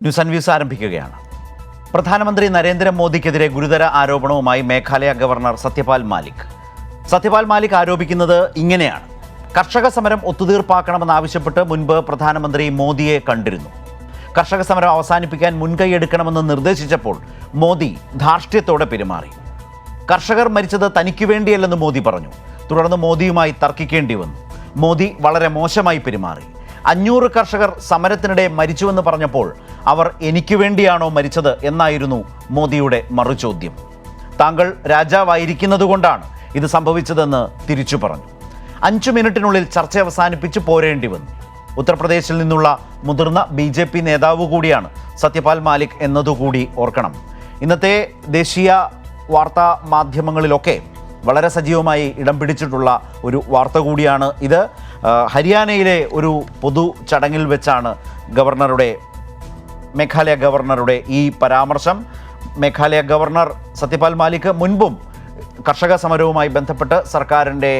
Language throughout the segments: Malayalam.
ന്യൂസ് ആൻഡ് വ്യൂസ് ആരംഭിക്കുകയാണ്. പ്രധാനമന്ത്രി നരേന്ദ്രമോദിക്കെതിരെ ഗുരുതര ആരോപണവുമായി മേഘാലയ ഗവർണർ സത്യപാൽ മാലിക്. സത്യപാൽ മാലിക് ആരോപിക്കുന്നത് ഇങ്ങനെയാണ്: കർഷക സമരം ഒത്തുതീർപ്പാക്കണമെന്നാവശ്യപ്പെട്ട് മുൻപ് പ്രധാനമന്ത്രി മോദിയെ കണ്ടിരുന്നു. കർഷക സമരം അവസാനിപ്പിക്കാൻ മുൻകൈയെടുക്കണമെന്ന് നിർദ്ദേശിച്ചപ്പോൾ മോദി ധാർഷ്ട്യത്തോടെ പെരുമാറി. കർഷകർ മരിച്ചത് തനിക്ക് വേണ്ടിയല്ലെന്ന് മോദി പറഞ്ഞു. തുടർന്ന് മോദിയുമായി തർക്കിക്കേണ്ടി വന്നു. മോദി വളരെ മോശമായി പെരുമാറി. 500 കർഷകർ സമരത്തിനിടെ മരിച്ചുവെന്ന് പറഞ്ഞപ്പോൾ അവർ എനിക്ക് വേണ്ടിയാണോ മരിച്ചത് എന്നായിരുന്നു മോദിയുടെ മറുചോദ്യം. താങ്കൾ രാജാവായിരിക്കുന്നത് കൊണ്ടാണ് ഇത് സംഭവിച്ചതെന്ന് തിരിച്ചു പറഞ്ഞു. 5 മിനിറ്റിനുള്ളിൽ ചർച്ച അവസാനിപ്പിച്ച് പോരേണ്ടി വന്നു. ഉത്തർപ്രദേശിൽ നിന്നുള്ള മുതിർന്ന BJP നേതാവ് കൂടിയാണ് സത്യപാൽ മാലിക് എന്നതുകൂടി ഓർക്കണം. ഇന്നത്തെ ദേശീയ വാർത്താ മാധ്യമങ്ങളിലൊക്കെ വളരെ സജീവമായി ഇടം പിടിച്ചിട്ടുള്ള ഒരു വാർത്ത കൂടിയാണ് ഇത്. ഹരിയാനയിലെ ഒരു പൊതു ചടങ്ങിൽ വെച്ചാണ് മേഘാലയ ഗവർണറുടെ ഈ പരാമർശം. മേഘാലയ ഗവർണർ സത്യപാൽ മാലിക് മുൻപും കർഷക സമരവുമായി ബന്ധപ്പെട്ട് സർക്കാരിൻ്റെ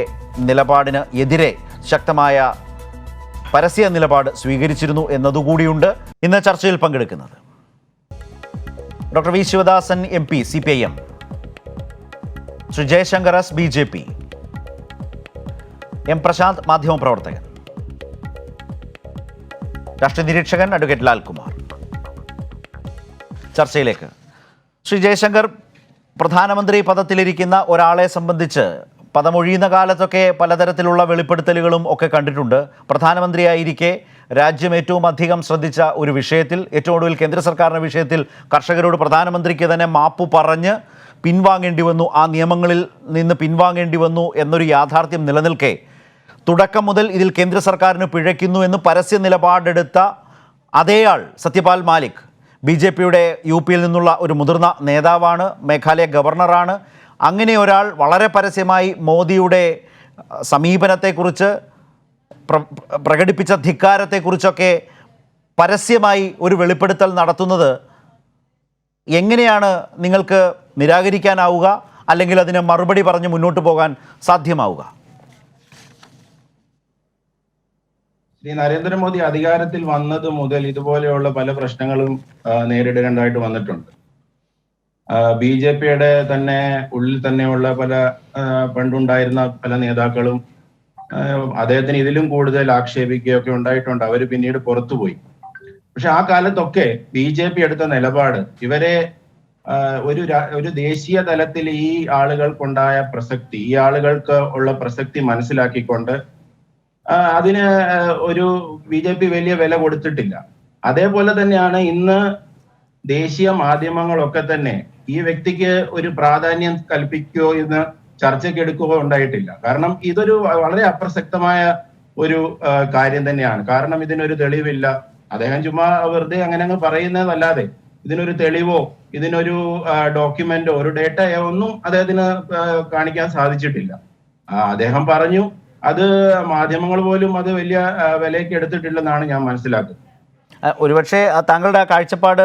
നിലപാടിന് എതിരെ ശക്തമായ പരസ്യ നിലപാട് സ്വീകരിച്ചിരുന്നു എന്നതുകൂടിയുണ്ട്. ഇന്ന് ചർച്ചയിൽ പങ്കെടുക്കുന്നത് doctor V Sivadasan MP CPIM, Sri Jayashankar S BJP, M Prashanth മാധ്യമപ്രവർത്തകൻ, രാഷ്ട്രീയ നിരീക്ഷകൻ അഡ്വക്കേറ്റ് ലാൽകുമാർ. ചർച്ചയിലേക്ക്. ശ്രീ ജയശങ്കർ, പ്രധാനമന്ത്രി പദത്തിലിരിക്കുന്ന ഒരാളെ സംബന്ധിച്ച് പദമൊഴിയുന്ന കാലത്തൊക്കെ പലതരത്തിലുള്ള വെളിപ്പെടുത്തലുകളും ഒക്കെ കണ്ടിട്ടുണ്ട്. പ്രധാനമന്ത്രിയായിരിക്കെ രാജ്യം ഏറ്റവും അധികം ശ്രദ്ധിച്ച ഒരു വിഷയത്തിൽ, ഏറ്റവും ഒടുവിൽ കേന്ദ്ര സർക്കാരിൻ്റെ വിഷയത്തിൽ കർഷകരോട് പ്രധാനമന്ത്രിക്ക് തന്നെ മാപ്പ് പറഞ്ഞ് പിൻവാങ്ങേണ്ടി വന്നു, ആ നിയമങ്ങളിൽ നിന്ന് പിൻവാങ്ങേണ്ടി വന്നു എന്നൊരു യാഥാർത്ഥ്യം നിലനിൽക്കെ തുടക്കം മുതൽ ഇതിൽ കേന്ദ്ര സർക്കാരിന് പിഴയ്ക്കുന്നു എന്ന് പരസ്യ നിലപാടെടുത്ത അതേയാൾ സത്യപാൽ മാലിക് BJPയുടെ UPയിൽ നിന്നുള്ള ഒരു മുതിർന്ന നേതാവാണ്, മേഘാലയ ഗവർണറാണ്. അങ്ങനെ ഒരാൾ വളരെ പരസ്യമായി മോദിയുടെ സമീപനത്തെക്കുറിച്ച്, പ്രകടിപ്പിച്ച ധിക്കാരത്തെക്കുറിച്ചൊക്കെ പരസ്യമായി ഒരു വെളിപ്പെടുത്തൽ നടത്തുന്നത് എങ്ങനെയാണ് നിങ്ങൾക്ക് നിരാകരിക്കാനാവുക, അല്ലെങ്കിൽ അതിന് മറുപടി പറഞ്ഞ് മുന്നോട്ട് പോകാൻ സാധ്യമാവുക? ശ്രീ നരേന്ദ്രമോദി അധികാരത്തിൽ വന്നത് മുതൽ ഇതുപോലെയുള്ള പല പ്രശ്നങ്ങളും നേരിടേണ്ടതായിട്ട് വന്നിട്ടുണ്ട്. BJPയുടെ തന്നെ ഉള്ളിൽ തന്നെയുള്ള പല പണ്ടുണ്ടായിരുന്ന പല നേതാക്കളും അദ്ദേഹത്തിന് ഇതിലും കൂടുതൽ ആക്ഷേപിക്കുകയൊക്കെ ഉണ്ടായിട്ടുണ്ട്. അവർ പിന്നീട് പുറത്തുപോയി. പക്ഷെ ആ കാലത്തൊക്കെ BJP എടുത്ത നിലപാട് ഇവരെ ഒരു ദേശീയ തലത്തിൽ ഈ ആളുകൾക്കുണ്ടായ പ്രസക്തി, ഈ ആളുകൾക്ക് ഉള്ള പ്രസക്തി മനസ്സിലാക്കിക്കൊണ്ട് അതിന് ഒരു BJP വലിയ വില കൊടുത്തിട്ടില്ല. അതേപോലെ തന്നെയാണ് ഇന്ന് ദേശീയ മാധ്യമങ്ങളൊക്കെ തന്നെ ഈ വ്യക്തിക്ക് ഒരു പ്രാധാന്യം കൽപ്പിക്കുകയോ എന്ന് ചർച്ചയ്ക്ക് എടുക്കുകയോ ഉണ്ടായിട്ടില്ല. കാരണം ഇതൊരു വളരെ അപ്രസക്തമായ ഒരു കാര്യം തന്നെയാണ്. കാരണം ഇതിനൊരു തെളിവില്ല. അദ്ദേഹം ചുമ്മാ വെറുതെ അങ്ങനെ പറയുന്നതല്ലാതെ ഇതിനൊരു തെളിവോ ഇതിനൊരു ഡോക്യുമെന്റോ ഒരു ഡേറ്റയോ ഒന്നും അദ്ദേഹത്തിന് കാണിക്കാൻ സാധിച്ചിട്ടില്ല. അദ്ദേഹം പറഞ്ഞു, അത് മാധ്യമങ്ങൾ പോലും അത് വലിയ വിലയ്ക്ക് എടുത്തിട്ടില്ലെന്നാണ് ഞാൻ മനസ്സിലാക്കുന്നത്. ഒരുപക്ഷെ താങ്കളുടെ ആ കാഴ്ചപ്പാട്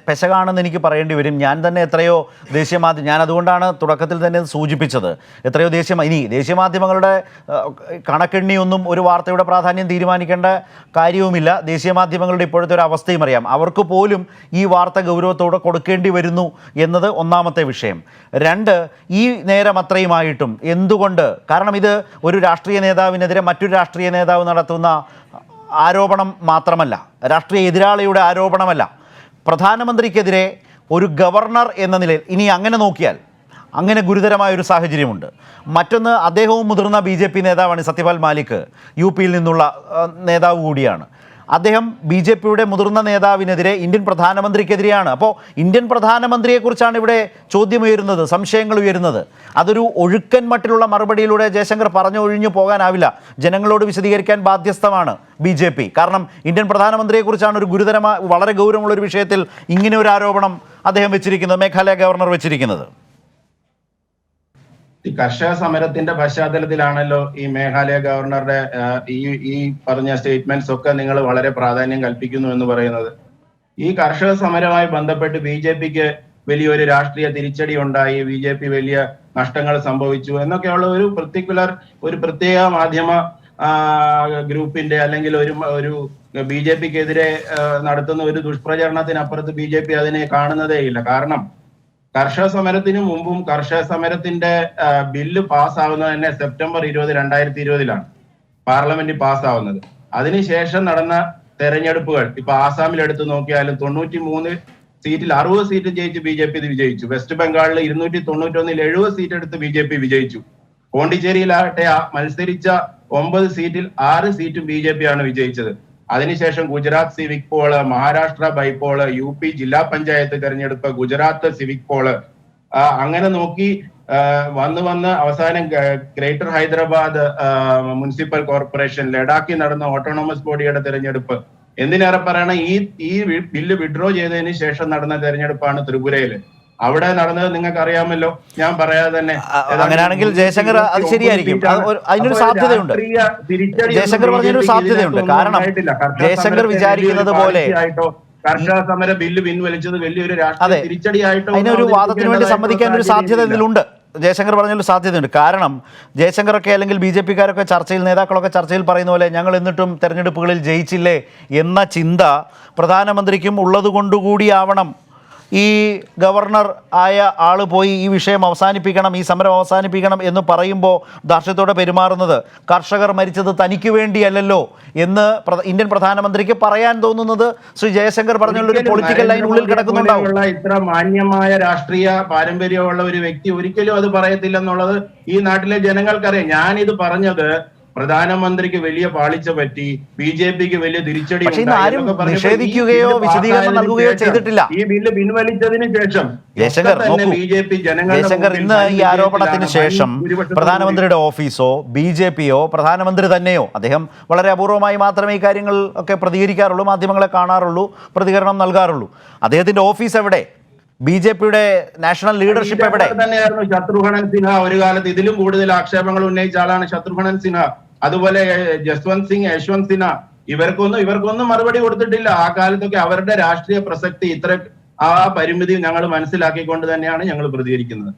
പെശകാണെന്ന് എനിക്ക് പറയേണ്ടി വരും. ഞാൻ തന്നെ എത്രയോ ഞാൻ അതുകൊണ്ടാണ് തുടക്കത്തിൽ തന്നെ സൂചിപ്പിച്ചത്. എത്രയോ ദേശീയ മാധ്യമങ്ങളുടെ കണക്കെണ്ണിയൊന്നും ഒരു വാർത്തയുടെ പ്രാധാന്യം തീരുമാനിക്കേണ്ട കാര്യവുമില്ല. ദേശീയ മാധ്യമങ്ങളുടെ ഇപ്പോഴത്തെ ഒരു അവസ്ഥയും അറിയാം. അവർക്ക് പോലും ഈ വാർത്ത ഗൗരവത്തോടെ കൊടുക്കേണ്ടി വരുന്നു എന്നത് ഒന്നാമത്തെ വിഷയം. 2, ഈ നേരം അത്രയുമായിട്ടും എന്തുകൊണ്ട്? കാരണം ഇത് ഒരു രാഷ്ട്രീയ നേതാവിനെതിരെ മറ്റൊരു രാഷ്ട്രീയ നേതാവ് നടത്തുന്ന ആരോപണം മാത്രമല്ല, രാഷ്ട്രീയ എതിരാളിയുടെ ആരോപണമല്ല, പ്രധാനമന്ത്രിക്കെതിരെ ഒരു ഗവർണർ എന്ന നിലയിൽ ഇനി അങ്ങനെ നോക്കിയാൽ അങ്ങനെ ഗുരുതരമായൊരു സാഹചര്യമുണ്ട്. മറ്റൊന്ന്, അദ്ദേഹവും മുതിർന്ന BJP നേതാവാണ് സത്യപാൽ മാലിക്, UPയിൽ നിന്നുള്ള നേതാവ് കൂടിയാണ്. അദ്ദേഹം BJPയുടെ മുതിർന്ന നേതാവിനെതിരെ ഇന്ത്യൻ പ്രധാനമന്ത്രിക്കെതിരെയാണ്. അപ്പോൾ ഇന്ത്യൻ പ്രധാനമന്ത്രിയെക്കുറിച്ചാണ് ഇവിടെ ചോദ്യമുയരുന്നത്, സംശയങ്ങൾ ഉയരുന്നത്. അതൊരു ഒഴുക്കൻ മട്ടിലുള്ള മറുപടിയിലൂടെ ജയശങ്കർ പറഞ്ഞൊഴിഞ്ഞു പോകാനാവില്ല. ജനങ്ങളോട് വിശദീകരിക്കാൻ ബാധ്യസ്ഥമാണ് BJP. കാരണം ഇന്ത്യൻ പ്രധാനമന്ത്രിയെക്കുറിച്ചാണ് വളരെ ഗൗരവമുള്ള ഒരു വിഷയത്തിൽ ഇങ്ങനെ ഒരു ആരോപണം അദ്ദേഹം വെച്ചിരിക്കുന്നത്, മേഘാലയ ഗവർണർ വെച്ചിരിക്കുന്നത്. ഈ കർഷക സമരത്തിന്റെ പശ്ചാത്തലത്തിലാണല്ലോ ഈ മേഘാലയ ഗവർണറുടെ ഈ പറഞ്ഞ സ്റ്റേറ്റ്മെന്റ്സ് ഒക്കെ നിങ്ങൾ വളരെ പ്രാധാന്യം കൽപ്പിക്കുന്നു എന്ന് പറയുന്നത്. ഈ കർഷക സമരവുമായി ബന്ധപ്പെട്ട് BJPക്ക് വലിയൊരു രാഷ്ട്രീയ തിരിച്ചടി ഉണ്ടായി, BJP വലിയ നഷ്ടങ്ങൾ സംഭവിച്ചു എന്നൊക്കെയുള്ള ഒരു പ്രത്യേക മാധ്യമ ഗ്രൂപ്പിന്റെ അല്ലെങ്കിൽ ഒരു BJP-ക്കെതിരെ നടത്തുന്ന ഒരു ദുഷ്പ്രചരണത്തിനപ്പുറത്ത് BJP അതിനെ കാണുന്നതേയില്ല. കാരണം കർഷക സമരത്തിന് മുമ്പും കർഷക സമരത്തിന്റെ ബില്ല് പാസ്സാവുന്നത് തന്നെ സെപ്റ്റംബർ 20, 2020 പാർലമെന്റിൽ പാസ്സാവുന്നത്. അതിനുശേഷം നടന്ന തെരഞ്ഞെടുപ്പുകൾ ഇപ്പൊ ആസാമിൽ എടുത്തു നോക്കിയാലും 93 സീറ്റിൽ 60 സീറ്റ് ജയിച്ച് BJP വിജയിച്ചു. വെസ്റ്റ് ബംഗാളിൽ 291 70 സീറ്റ് എടുത്ത് BJP വിജയിച്ചു. പോണ്ടിച്ചേരിയിലാകട്ടെ മത്സരിച്ച 9 സീറ്റിൽ 6 സീറ്റും BJP ആണ് വിജയിച്ചത്. അതിനുശേഷം Gujarat civic poll, Maharashtra bypoll, UP ജില്ലാ പഞ്ചായത്ത് തെരഞ്ഞെടുപ്പ്, ഗുജറാത്ത് സിവിക് പോള്, അങ്ങനെ നോക്കി വന്ന് അവസാനം ഗ്രേറ്റർ ഹൈദരാബാദ് മുനിസിപ്പൽ കോർപ്പറേഷൻ, ലഡാക്കിൽ നടന്ന ഓട്ടോണമസ് ബോഡിയുടെ തെരഞ്ഞെടുപ്പ്, എന്തിനേറെ പറയണ ഈ ബില്ല് വിഡ്രോ ചെയ്തതിന് ശേഷം നടന്ന തെരഞ്ഞെടുപ്പാണ് ത്രിപുരയില്. അവിടെ നടന്നത് നിങ്ങൾക്ക് അറിയാമല്ലോ, ഞാൻ പറയാതെ തന്നെ. അങ്ങനെയാണെങ്കിൽ ജയശങ്കർ അത് ശരിയായിരിക്കും, അതിനൊരു സാധ്യതയുണ്ട്. ജയശങ്കർ പറഞ്ഞൊരു സാധ്യതയുണ്ട്. കാരണം ജയശങ്കർ വിചാരിക്കുന്നത് പോലെ കർഷക സമര ബില്ല് പിൻവലിച്ചത് വലിയൊരു രാഷ്ട്രീയ തിരിച്ചടിയായിട്ടോ അതിനൊരു വാദത്തിന് വേണ്ടി സമ്മതിക്കാൻ ഒരു സാധ്യത ഇതിലുണ്ട്. ജയശങ്കർ പറഞ്ഞൊരു സാധ്യതയുണ്ട്. കാരണം ജയശങ്കറൊക്കെ അല്ലെങ്കിൽ BJP-ക്കാരൊക്കെ ചർച്ചയിൽ, നേതാക്കളൊക്കെ ചർച്ചയിൽ പറയുന്ന പോലെ ഞങ്ങൾ എന്നിട്ടും തെരഞ്ഞെടുപ്പുകളിൽ ജയിച്ചില്ലേ എന്ന ചിന്ത പ്രധാനമന്ത്രിക്കും ഉള്ളത് കൊണ്ടുകൂടിയാവണം ഈ ഗവർണർ ആയ ആൾ പോയി ഈ വിഷയം അവസാനിപ്പിക്കണം, ഈ സമരം അവസാനിപ്പിക്കണം എന്ന് പറയുമ്പോൾ ധാർഷ്ട്യത്തോടെ പെരുമാറുന്നത്. കർഷകർ മരിച്ചത് തനിക്ക് വേണ്ടിയല്ലല്ലോ എന്ന് ഇന്ത്യൻ പ്രധാനമന്ത്രിക്ക് പറയാൻ തോന്നുന്നത് ശ്രീ ജയശങ്കർ പറഞ്ഞുള്ളൊരു പൊളിറ്റിക്കൽ ലൈൻ ഉള്ളിൽ കിടക്കുന്നുണ്ടാവും. ഇത്ര മാന്യമായ രാഷ്ട്രീയ പാരമ്പര്യമുള്ള ഒരു വ്യക്തി ഒരിക്കലും അത് പറയത്തില്ലെന്നുള്ളത് ഈ നാട്ടിലെ ജനങ്ങൾക്കറിയാം. ഞാനിത് പറഞ്ഞത് പ്രധാനമന്ത്രിക്ക് വലിയ പാളിച്ച പറ്റി, BJP-ക്ക് വലിയ തിരിച്ചടി നിഷേധിക്കുകയോ വിശദീകരണം നൽകുകയോ ചെയ്തിട്ടില്ല. ഈ ബില്ല് പിൻവലിച്ചതിന് ശേഷം ജയശങ്കർ ഇന്ന് ഈ ആരോപണത്തിന് ശേഷം പ്രധാനമന്ത്രിയുടെ ഓഫീസോ BJP-യോ പ്രധാനമന്ത്രി തന്നെയോ, അദ്ദേഹം വളരെ അപൂർവമായി മാത്രമേ ഈ കാര്യങ്ങൾ ഒക്കെ പ്രതികരിക്കാറുള്ളൂ, മാധ്യമങ്ങളെ കാണാറുള്ളൂ, പ്രതികരണം നൽകാറുള്ളൂ. അദ്ദേഹത്തിന്റെ ഓഫീസ് എവിടെ? BJP-യുടെ നാഷണൽ ലീഡർഷിപ്പ് എവിടെ? തന്നെയായിരുന്നു ശത്രുഘ്നൻ സിൻഹ. ഒരു കാലത്ത് ഇതിലും കൂടുതൽ ആക്ഷേപങ്ങൾ ഉന്നയിച്ച ആളാണ് ശത്രുഘ്നൻ സിൻഹ. അതുപോലെ ജസ്വന്ത് സിംഗ്, യശ്വന്ത് സിൻഹ, ഇവർക്കൊന്നും മറുപടി കൊടുത്തിട്ടില്ല. ആ കാലത്തൊക്കെ അവരുടെ രാഷ്ട്രീയ പ്രസക്തി ആ പരിമിതി ഞങ്ങൾ മനസ്സിലാക്കിക്കൊണ്ട് തന്നെയാണ് ഞങ്ങൾ പ്രതികരിക്കുന്നത്.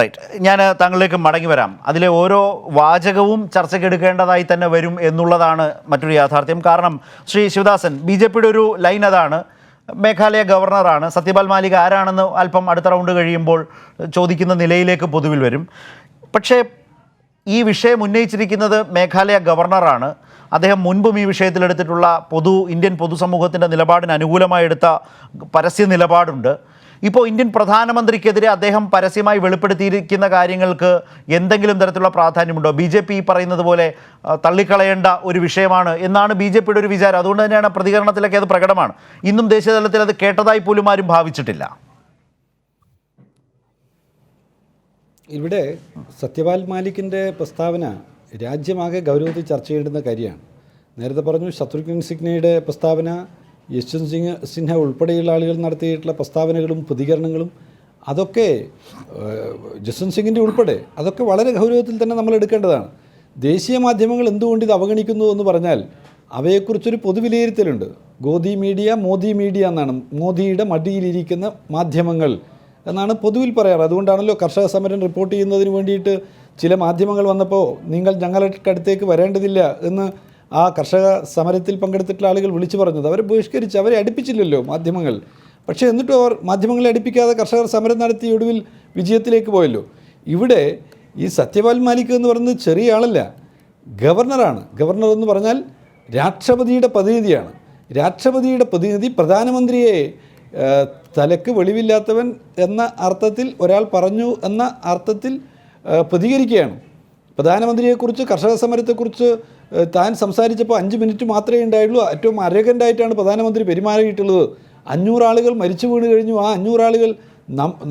റൈറ്റ്, ഞാൻ താങ്കളിലേക്ക് മടങ്ങി വരാം. അതിലെ ഓരോ വാചകവും ചർച്ചയ്ക്കെടുക്കേണ്ടതായി തന്നെ വരും എന്നുള്ളതാണ് മറ്റൊരു യാഥാർത്ഥ്യം. കാരണം ശ്രീ ശിവദാസൻ, BJP-യുടെ ഒരു ലൈൻ അതാണ്, മേഘാലയ ഗവർണറാണ്. സത്യപാൽ മാലിക് ആരാണെന്ന് അല്പം അടുത്ത റൗണ്ട് കഴിയുമ്പോൾ ചോദിക്കുന്ന നിലയിലേക്ക് പൊതുവിൽ വരും. പക്ഷേ ഈ വിഷയം ഉന്നയിച്ചിരിക്കുന്നത് മേഘാലയ ഗവർണറാണ്. അദ്ദേഹം മുൻപും ഈ വിഷയത്തിലെടുത്തിട്ടുള്ള ഇന്ത്യൻ പൊതുസമൂഹത്തിൻ്റെ നിലപാടിന് അനുകൂലമായി എടുത്ത പരസ്യ നിലപാടുണ്ട്. ഇപ്പോൾ ഇന്ത്യൻ പ്രധാനമന്ത്രിക്കെതിരെ അദ്ദേഹം പരസ്യമായി വെളിപ്പെടുത്തിയിരിക്കുന്ന കാര്യങ്ങൾക്ക് എന്തെങ്കിലും തരത്തിലുള്ള പ്രാധാന്യമുണ്ടോ? BJP പറയുന്നത് പോലെ തള്ളിക്കളയേണ്ട ഒരു വിഷയമാണ് എന്നാണ് BJP-യുടെ ഒരു വിചാരം. അതുകൊണ്ട് തന്നെയാണ് പ്രതികരണത്തിലൊക്കെ അത് പ്രകടമാണ്. ഇന്നും ദേശീയതലത്തിൽ അത് കേട്ടതായി പോലും ആരും ഭാവിച്ചിട്ടില്ല. ഇവിടെ സത്യപാൽ മാലിക്കിൻ്റെ പ്രസ്താവന രാജ്യമാകെ ഗൗരവത്തിൽ ചർച്ച ചെയ്യേണ്ടുന്ന കാര്യമാണ്. നേരത്തെ പറഞ്ഞു ശത്രുഘ്നൻ സിൻഹയുടെ പ്രസ്താവന, യശ്വന്ത് സിൻഹ ഉൾപ്പെടെയുള്ള ആളുകൾ നടത്തിയിട്ടുള്ള പ്രസ്താവനകളും പ്രതികരണങ്ങളും അതൊക്കെ ജസ്വന്ത് സിംഗിൻ്റെ ഉൾപ്പെടെ അതൊക്കെ വളരെ ഗൗരവത്തിൽ തന്നെ നമ്മൾ എടുക്കേണ്ടതാണ്. ദേശീയ മാധ്യമങ്ങൾ എന്തുകൊണ്ട് ഇത് അവഗണിക്കുന്നു എന്ന് പറഞ്ഞാൽ അവയെക്കുറിച്ചൊരു പൊതുവിലയിരുത്തലുണ്ട്. ഗോദി മീഡിയ, മോദി മീഡിയ എന്നാണ്, മോദിയുടെ മടിയിലിരിക്കുന്ന മാധ്യമങ്ങൾ എന്നാണ് പൊതുവിൽ പറയാറ്. അതുകൊണ്ടാണല്ലോ കർഷക സമരം റിപ്പോർട്ട് ചെയ്യുന്നതിന് വേണ്ടിയിട്ട് ചില മാധ്യമങ്ങൾ വന്നപ്പോൾ നിങ്ങൾ ഞങ്ങൾക്കടുത്തേക്ക് വരേണ്ടതില്ല എന്ന് ആ കർഷക സമരത്തിൽ പങ്കെടുത്തിട്ടുള്ള ആളുകൾ വിളിച്ചു പറഞ്ഞത്. അവരെ ബഹിഷ്കരിച്ച്, അവരെ അടുപ്പിച്ചില്ലല്ലോ മാധ്യമങ്ങൾ. പക്ഷേ എന്നിട്ടും അവർ മാധ്യമങ്ങളെ അടുപ്പിക്കാതെ കർഷകർ സമരം നടത്തി ഒടുവിൽ വിജയത്തിലേക്ക് പോയല്ലോ. ഇവിടെ ഈ സത്യപാൽ മാലിക് എന്ന് പറയുന്നത് ചെറിയ ആളല്ല, ഗവർണറാണ്. ഗവർണർ എന്ന് പറഞ്ഞാൽ രാഷ്ട്രപതിയുടെ പ്രതിനിധിയാണ്. രാഷ്ട്രപതിയുടെ പ്രതിനിധി പ്രധാനമന്ത്രിയെ തലക്ക് വെളിവില്ലാത്തവൻ എന്ന അർത്ഥത്തിൽ ഒരാൾ പറഞ്ഞു എന്ന അർത്ഥത്തിൽ പ്രതികരിക്കുകയാണ്. പ്രധാനമന്ത്രിയെക്കുറിച്ച്, കർഷക സമരത്തെക്കുറിച്ച് താൻ സംസാരിച്ചപ്പോൾ 5 മിനിറ്റ് മാത്രമേ ഉണ്ടായുള്ളൂ. ഏറ്റവും അരഗൻ്റായിട്ടാണ് പ്രധാനമന്ത്രി പെരുമാറിയിട്ടുള്ളത്. 500 ആളുകൾ മരിച്ചു വീണ് കഴിഞ്ഞു. ആ 500 ആളുകൾ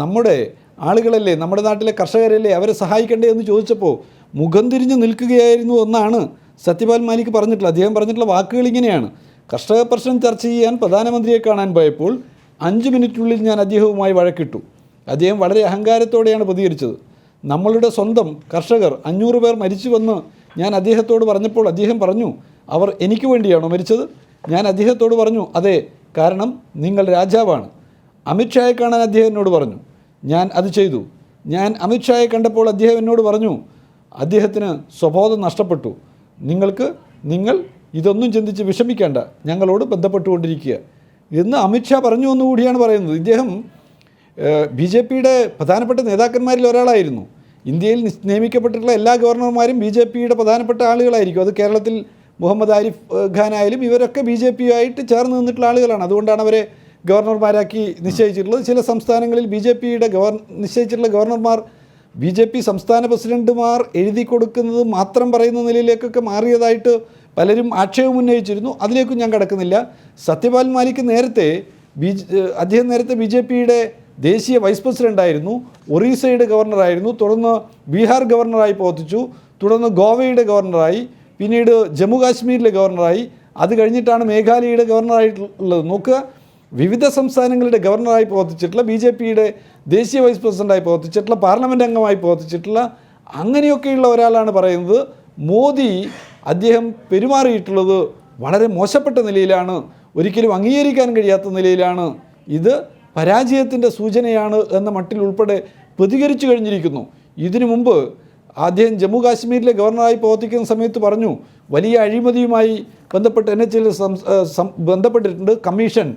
നമ്മുടെ ആളുകളല്ലേ, നമ്മുടെ നാട്ടിലെ കർഷകരല്ലേ, അവരെ സഹായിക്കണ്ടേ എന്ന് ചോദിച്ചപ്പോൾ മുഖം തിരിഞ്ഞ് നിൽക്കുകയായിരുന്നു എന്നാണ് സത്യപാൽ മാലിക് പറഞ്ഞിട്ടുള്ളത്. അദ്ദേഹം പറഞ്ഞിട്ടുള്ള വാക്കുകൾ ഇങ്ങനെയാണ്: കർഷക പ്രശ്നം ചർച്ച ചെയ്യാൻ പ്രധാനമന്ത്രിയെ കാണാൻ പോയപ്പോൾ 5 മിനിറ്റിനുള്ളിൽ ഞാൻ അദ്ദേഹവുമായി വഴക്കിട്ടു. അദ്ദേഹം വളരെ അഹങ്കാരത്തോടെയാണ് പ്രതികരിച്ചത്. നമ്മളുടെ സ്വന്തം കർഷകർ 500 പേർ മരിച്ചുവെന്ന് ഞാൻ അദ്ദേഹത്തോട് പറഞ്ഞപ്പോൾ അദ്ദേഹം പറഞ്ഞു, അവർ എനിക്ക് വേണ്ടിയാണോ മരിച്ചത്? ഞാൻ അദ്ദേഹത്തോട് പറഞ്ഞു, അതെ, കാരണം നിങ്ങൾ രാജാവാണ്. അമിത്ഷായെ കാണാൻ അദ്ദേഹം എന്നോട് പറഞ്ഞു, ഞാൻ അത് ചെയ്തു. ഞാൻ അമിത്ഷായെ കണ്ടപ്പോൾ അദ്ദേഹം എന്നോട് പറഞ്ഞു, അദ്ദേഹത്തിന് സ്വബോധം നഷ്ടപ്പെട്ടു. നിങ്ങൾ ഇതൊന്നും ചിന്തിച്ച് വിഷമിക്കേണ്ട, ഞങ്ങളോട് ബന്ധപ്പെട്ടുകൊണ്ടിരിക്കുക എന്ന് അമിത്ഷാ പറഞ്ഞു എന്നുകൂടിയാണ് പറയുന്നത്. ഇദ്ദേഹം ബി ജെ പിയുടെ പ്രധാനപ്പെട്ട നേതാക്കന്മാരിൽ ഒരാളായിരുന്നു. ഇന്ത്യയിൽ നിയമിക്കപ്പെട്ടിട്ടുള്ള എല്ലാ ഗവർണർമാരും ബി ജെ പിയുടെ പ്രധാനപ്പെട്ട ആളുകളായിരിക്കും. അത് കേരളത്തിൽ മുഹമ്മദ് ആരിഫ് ഖാനായാലും ഇവരൊക്കെ ബി ജെ പിയുമായിട്ട് ചേർന്ന് നിന്നിട്ടുള്ള ആളുകളാണ്. അതുകൊണ്ടാണ് അവരെ ഗവർണർമാരാക്കി നിശ്ചയിച്ചിട്ടുള്ളത്. ചില സംസ്ഥാനങ്ങളിൽ ബി ജെ പിയുടെ നിശ്ചയിച്ചിട്ടുള്ള ഗവർണർമാർ ബി ജെ പി സംസ്ഥാന പ്രസിഡന്റുമാർ എഴുതി കൊടുക്കുന്നത് മാത്രം പറയുന്ന നിലയിലേക്കൊക്കെ മാറിയതായിട്ട് പലരും ആക്ഷേപം ഉന്നയിച്ചിരുന്നു. അതിലേക്കും ഞാൻ കടക്കുന്നില്ല. സത്യപാൽ മാലിക് അദ്ദേഹം നേരത്തെ ബി ജെ പിയുടെ ദേശീയ വൈസ് പ്രസിഡൻ്റായിരുന്നു, ഒറീസയുടെ ഗവർണറായിരുന്നു, തുടർന്ന് ബീഹാർ ഗവർണറായി പ്രവർത്തിച്ചു, തുടർന്ന് ഗോവയുടെ ഗവർണറായി, പിന്നീട് ജമ്മു കാശ്മീരിലെ ഗവർണറായി, അത് കഴിഞ്ഞിട്ടാണ് മേഘാലയയുടെ ഗവർണറായിട്ടുള്ളത്. നോക്കുക, വിവിധ സംസ്ഥാനങ്ങളുടെ ഗവർണറായി പ്രവർത്തിച്ചിട്ടുള്ള, ബി ജെ പിയുടെ ദേശീയ വൈസ് പ്രസിഡൻ്റായി പ്രവർത്തിച്ചിട്ടുള്ള, പാർലമെൻറ്റ് അംഗമായി പ്രവർത്തിച്ചിട്ടുള്ള അങ്ങനെയൊക്കെയുള്ള ഒരാളാണ് പറയുന്നത് മോദി അദ്ദേഹം പെരുമാറിയിട്ടുള്ളത് വളരെ മോശപ്പെട്ട നിലയിലാണ്, ഒരിക്കലും അംഗീകരിക്കാൻ കഴിയാത്ത നിലയിലാണ്, ഇത് പരാജയത്തിൻ്റെ സൂചനയാണ് എന്ന മട്ടിൽ ഉൾപ്പെടെ പ്രതികരിച്ചു കഴിഞ്ഞിരിക്കുന്നു. ഇതിനു മുമ്പ് അദ്ദേഹം ജമ്മു കാശ്മീരിലെ ഗവർണറായി പ്രവർത്തിക്കുന്ന സമയത്ത് പറഞ്ഞു, വലിയ അഴിമതിയുമായി ബന്ധപ്പെട്ട് NHL ബന്ധപ്പെട്ടിട്ടുണ്ട്. കമ്മീഷൻ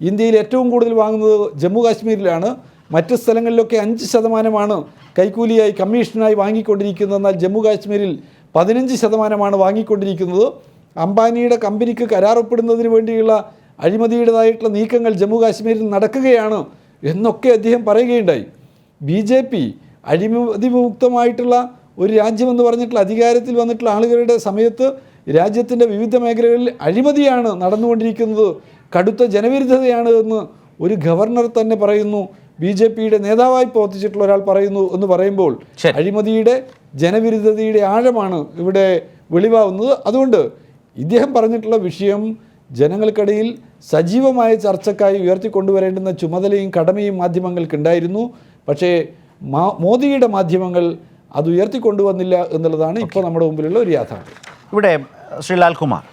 ഇന്ത്യയിൽ ഏറ്റവും കൂടുതൽ വാങ്ങുന്നത് ജമ്മു കാശ്മീരിലാണ്. മറ്റ് സ്ഥലങ്ങളിലൊക്കെ 5% കൈക്കൂലിയായി കമ്മീഷനായി വാങ്ങിക്കൊണ്ടിരിക്കുന്നതെന്നാൽ ജമ്മു കാശ്മീരിൽ 15% വാങ്ങിക്കൊണ്ടിരിക്കുന്നത്. അംബാനിയുടെ കമ്പനിക്ക് കരാറൊപ്പിടുന്നതിന് വേണ്ടിയുള്ള അഴിമതിയുടേതായിട്ടുള്ള നീക്കങ്ങൾ ജമ്മു കാശ്മീരിൽ നടക്കുകയാണ് എന്നൊക്കെ അദ്ദേഹം പറയുകയുണ്ടായി. ബി ജെ പി അഴിമതിമുക്തമായിട്ടുള്ള ഒരു രാജ്യമെന്ന് പറഞ്ഞിട്ടുള്ള അധികാരത്തിൽ വന്നിട്ടുള്ള ആളുകളുടെ സമയത്ത് രാജ്യത്തിൻ്റെ വിവിധ മേഖലകളിൽ അഴിമതിയാണ് നടന്നുകൊണ്ടിരിക്കുന്നത്, കടുത്ത ജനവിരുദ്ധതയാണ് എന്ന് ഒരു ഗവർണർ തന്നെ പറയുന്നു, ബി ജെ പിയുടെ നേതാവായി പ്രവർത്തിച്ചിട്ടുള്ള ഒരാൾ പറയുന്നു എന്ന് പറയുമ്പോൾ അഴിമതിയുടെ ജനവിരുദ്ധതയുടെ ആഴമാണ് ഇവിടെ വെളിവാകുന്നത്. അതുകൊണ്ട് ഇദ്ദേഹം പറഞ്ഞിട്ടുള്ള വിഷയം ജനങ്ങൾക്കിടയിൽ സജീവമായ ചർച്ചക്കായി ഉയർത്തിക്കൊണ്ടുവരേണ്ടുന്ന ചുമതലയും കടമയും മാധ്യമങ്ങൾക്കുണ്ടായിരുന്നു. പക്ഷേ മോദിയുടെ മാധ്യമങ്ങൾ അത് ഉയർത്തിക്കൊണ്ടുവന്നില്ല എന്നുള്ളതാണ് ഇപ്പോൾ നമ്മുടെ മുമ്പിലുള്ള ഒരു യാഥാർത്ഥ്യം. ഇവിടെ ശ്രീ ലാൽകുമാർ,